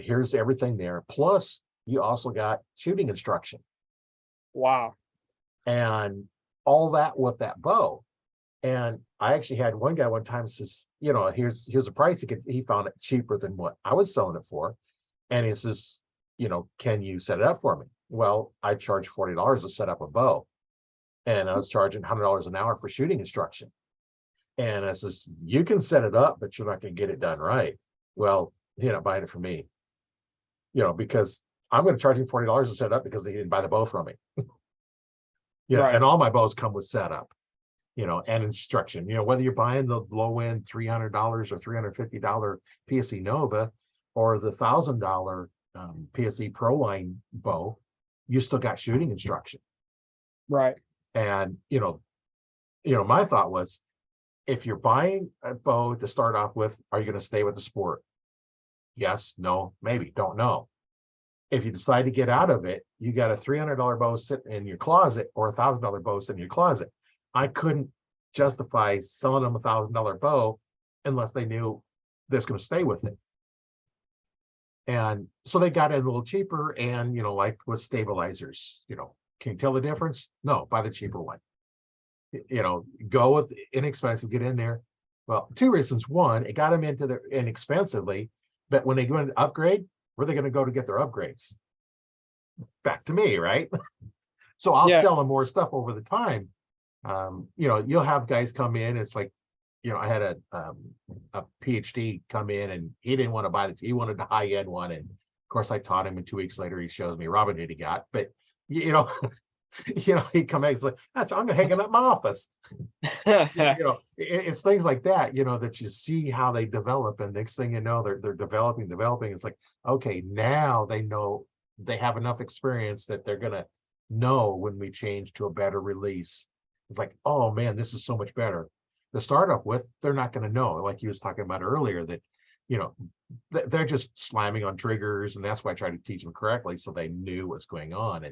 Here's everything there. Plus, you also got shooting instruction Wow. and all that with that bow. And I actually had one guy one time says, here's a price. He found it cheaper than what I was selling it for. And he says, can you set it up for me? Well, I charge $40 to set up a bow. And I was charging $100 an hour for shooting instruction. And I says, you can set it up, but you're not going to get it done right. Well, you're not buying it from me, because I'm going to charge him $40 to set it up because he didn't buy the bow from me. Right. And all my bows come with setup, and instruction, whether you're buying the low end $300 or $350 PSE Nova or the $1,000 PSE Pro Line bow, you still got shooting instruction. Right. And, my thought was, if you're buying a bow to start off with, are you going to stay with the sport? Yes, no, maybe, don't know. If you decide to get out of it, you got a $300 bow sitting in your closet or a $1,000 bow sitting in your closet. I couldn't justify selling them a $1,000 bow unless they knew they're going to stay with it. And so they got it a little cheaper, and like with stabilizers, can you tell the difference? No, buy the cheaper one. Go with inexpensive, get in there. Well, two reasons. One, it got them into their inexpensively, but when they go into upgrade, where are they going to go to get their upgrades? Back to me, right? So I'll sell them more stuff over the time. You'll have guys come in. It's like, I had a PhD come in, and he didn't want to buy he wanted the high end one. And of course I taught him, and 2 weeks later he shows me Robinhood he got. But he come in, he's like, I'm gonna hang it up in my office. It's things like that, that you see how they develop, and next thing you know, they're developing. It's like, okay, now they know, they have enough experience that they're gonna know when we change to a better release. It's like, oh man, this is so much better. To start off with, they're not going to know, like you was talking about earlier, that they're just slamming on triggers, and that's why I tried to teach them correctly so they knew what's going on.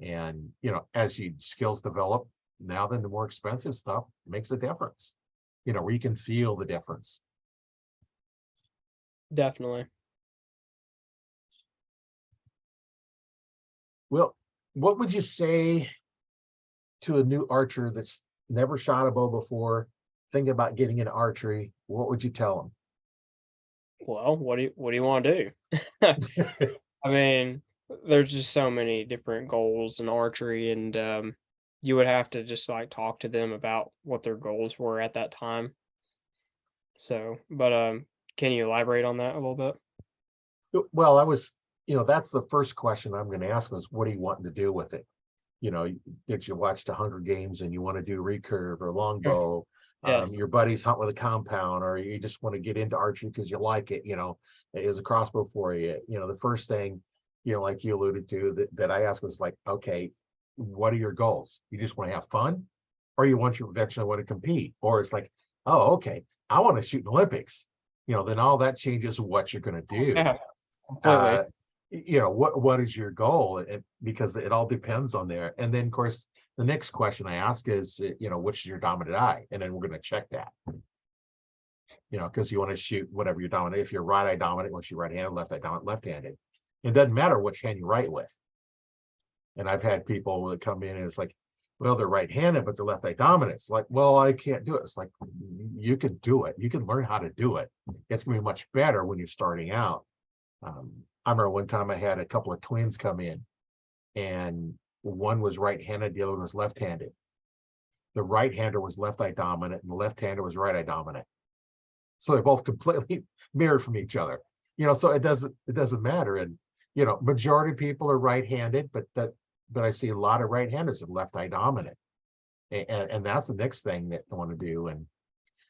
And as your skills develop, now then the more expensive stuff makes a difference, where you can feel the difference. Definitely. Well, what would you say to a new archer that's never shot a bow before, thinking about getting into archery? What would you tell them? Well, what do you want to do? I mean, there's just so many different goals in archery, and you would have to just like talk to them about what their goals were at that time. So, but can you elaborate on that a little bit? Well, that's the first question I'm going to ask was, what are you wanting to do with it? Did you watch the Hunger Games and you want to do recurve or longbow? Yes. Your buddies hunt with a compound, or you just want to get into archery because you like it, is a crossbow for you. The first thing, like you alluded to, that I asked was like, okay, what are your goals? You just want to have fun, or you eventually want to compete? Or it's like, oh, okay, I want to shoot in Olympics. Then all that changes what you're going to do. Yeah, completely. What is your goal? Because it all depends on there. And then of course the next question I ask is, which is your dominant eye? And then we're going to check that, because you want to shoot whatever you're dominant. If you're right eye dominant, once you're right-handed, left eye dominant, left-handed, it doesn't matter which hand you write with. And I've had people that come in and it's like, well, they're right-handed, but they're left eye dominant. It's like, well, I can't do it. It's like, you can do it. You can learn how to do it. It's going to be much better when you're starting out. I remember one time I had a couple of twins come in, and one was right-handed, the other one was left-handed. The right-hander was left eye dominant, and the left-hander was right eye dominant. So they're both completely mirrored from each other. So it doesn't matter. And majority of people are right-handed, but I see a lot of right-handers and left eye dominant. And that's the next thing that I want to do. And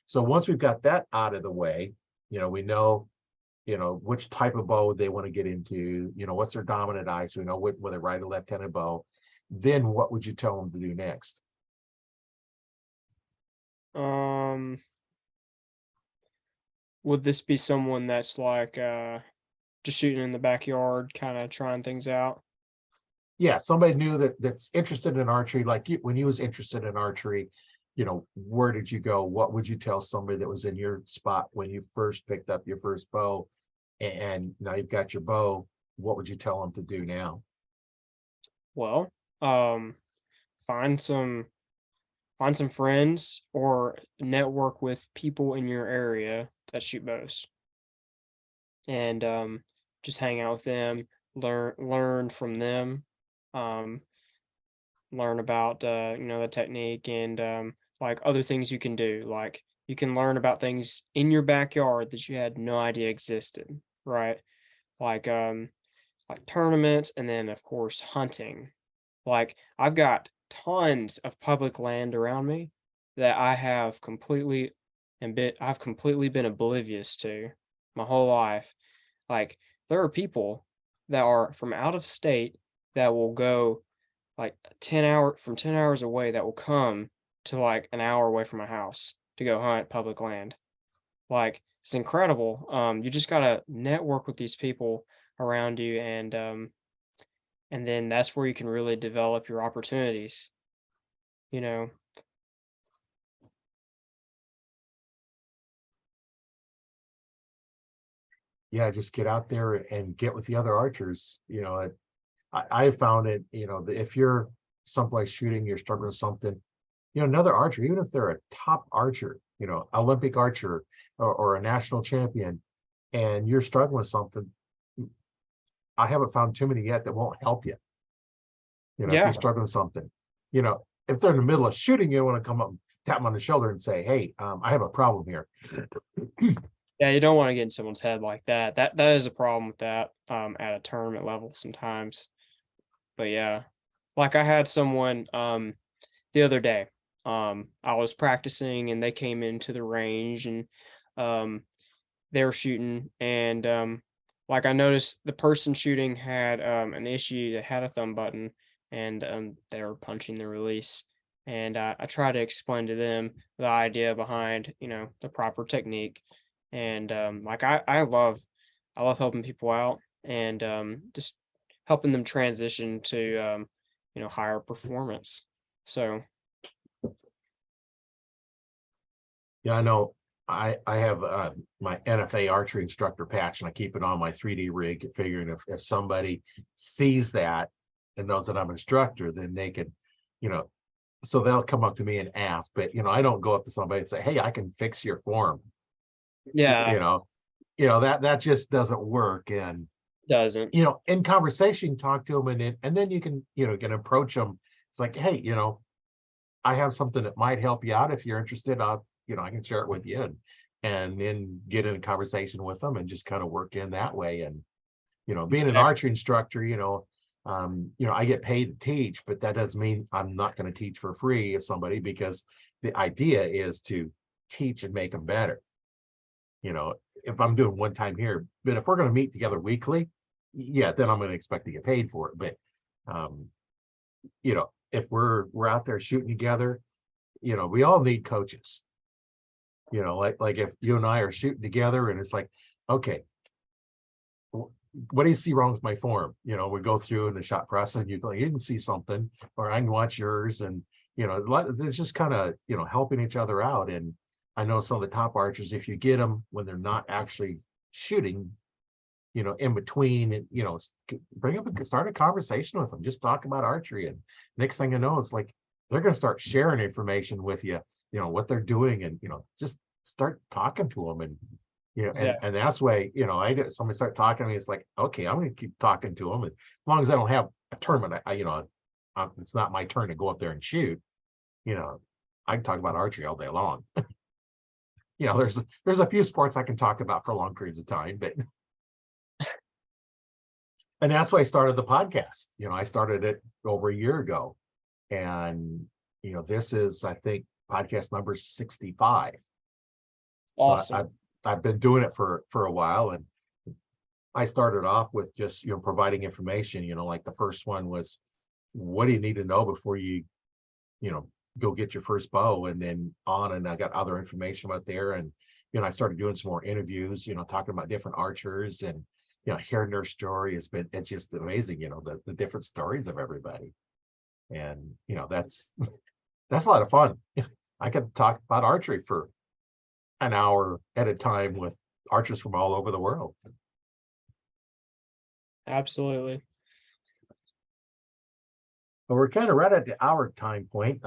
so once we've got that out of the way, we know which type of bow they want to get into, what's their dominant eye, so we know whether right or left-handed bow. Then what would you tell them to do next? Would this be someone that's like just shooting in the backyard, kind of trying things out? Yeah, somebody new that's interested in archery, like you, when you was interested in archery, where did you go? What would you tell somebody that was in your spot when you first picked up your first bow, and now you've got your bow? What would you tell them to do now? Well, find some find some friends or network with people in your area that shoot bows, and just hang out with them, learn from them, um, learn about the technique and like other things you can do. Like you can learn about things in your backyard that you had no idea existed, right? Like like tournaments, and then of course hunting. Like I've got tons of public land around me that I've completely been oblivious to my whole life. Like there are people that are from out of state that will go like 10 hours away, that will come to like an hour away from my house to go hunt public land. Like it's incredible. You just gotta network with these people around you, and then that's where you can really develop your opportunities, you know? Yeah, just get out there and get with the other archers. I found it, that if you're someplace shooting, you're struggling with something, another archer, even if they're a top archer, Olympic archer, or a national champion, and you're struggling with something, I haven't found too many yet that won't help you. If you're Yeah. struggling with something, if they're in the middle of shooting, you want to come up and tap them on the shoulder and say, hey, I have a problem here. Yeah, you don't wanna get in someone's head like that. That is a problem with that, at a tournament level sometimes. But yeah. Like I had someone, the other day, I was practicing and they came into the range, and, um, they were shooting, and like I noticed the person shooting had an issue. They had a thumb button, and they were punching the release. And I try to explain to them the idea behind the proper technique. And like I love helping people out, and just helping them transition to higher performance. So Yeah, I know. I have my NFA archery instructor patch, and I keep it on my 3D rig, figuring if somebody sees that and knows that I'm an instructor, then they could, you know, so they'll come up to me and ask. But I don't go up to somebody and say, "Hey, I can fix your form." Y- yeah, You know, that just doesn't work. And doesn't. in conversation, talk to them, and then you can approach them. It's like, hey, I have something that might help you out. If you're interested, I can share it with you, and then get in a conversation with them and just kind of work in that way. And, being an Exactly. archery instructor, I get paid to teach, but that doesn't mean I'm not going to teach for free of somebody, because the idea is to teach and make them better. If I'm doing one time here, but if we're going to meet together weekly, yeah, then I'm going to expect to get paid for it. But, um, if we're out there shooting together, we all need coaches. Like if you and I are shooting together and it's like, okay, what do you see wrong with my form? We go through in the shot process, and you can see something, or I can watch yours, and it's just kind of helping each other out. And I know some of the top archers, if you get them when they're not actually shooting, in between, and bring up and start a conversation with them, just talk about archery, and next thing I know, it's like they're going to start sharing information with you, what they're doing, and just start talking to them. And and Exactly. that's way, I get somebody start talking to me, it's like, okay, I'm going to keep talking to them, and as long as I don't have a tournament, it's not my turn to go up there and shoot. you know I can talk about archery all day long. There's a few sports I can talk about for long periods of time, but and that's why I started the podcast. I started it over a year ago, and this is, I think, podcast number 65. So Awesome. I've been doing it for a while, and I started off with just providing information. Like the first one was, what do you need to know before you know go get your first bow, and then on, and I got other information out there, and I started doing some more interviews, talking about different archers, and hearing their story it's just amazing, the different stories of everybody. And that's that's a lot of fun. I could talk about archery for an hour at a time with archers from all over the world. Absolutely. But we're kind of right at the hour time point.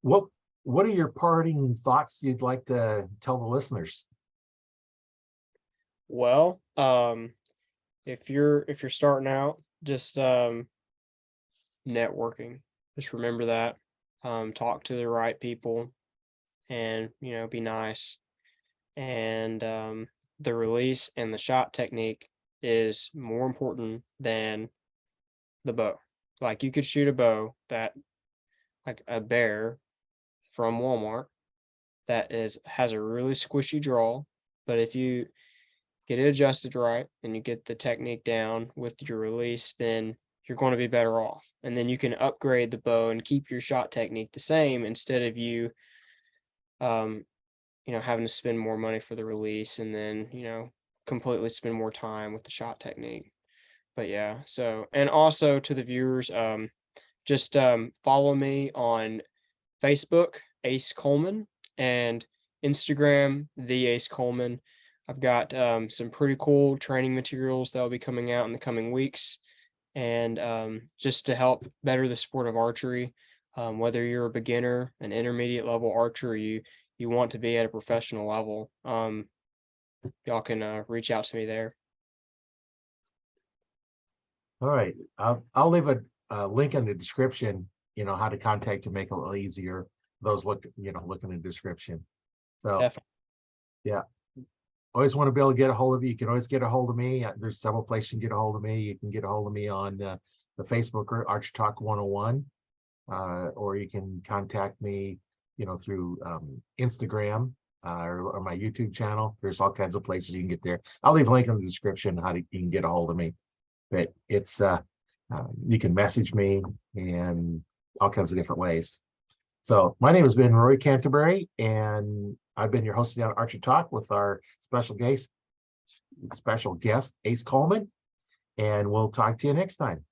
What what are your parting thoughts you'd like to tell the listeners? Well, if you're starting out, just networking. Just remember that. Talk to the right people, and be nice. And the release and the shot technique is more important than the bow. Like, you could shoot a bow that, like a bear from Walmart, that has a really squishy draw, but if you get it adjusted right and you get the technique down with your release, then you're going to be better off. And then you can upgrade the bow and keep your shot technique the same, instead of you um having to spend more money for the release, and then completely spend more time with the shot technique. But yeah, so, and also to the viewers, just follow me on Facebook, Ace Colman, and Instagram, the Ace Colman. I've got some pretty cool training materials that will be coming out in the coming weeks, and just to help better the sport of archery. Whether you're a beginner, an intermediate level archer, or you want to be at a professional level, y'all can reach out to me there. All right, I'll leave a link in the description. How to contact you, make it a little easier. Those look in the description. So Definitely. yeah, always want to be able to get a hold of you. You can always get a hold of me. There's several places you can get a hold of me. You can get a hold of me on the Facebook or Arch Talk 101, or you can contact me, through Instagram, or my YouTube channel. There's all kinds of places you can get there. I'll leave a link in the description you can get a hold of me. But it's you can message me and all kinds of different ways. So my name has been Roy Canterbury, and I've been your host on Archer Talk with our special guest, Ace Colman, and we'll talk to you next time.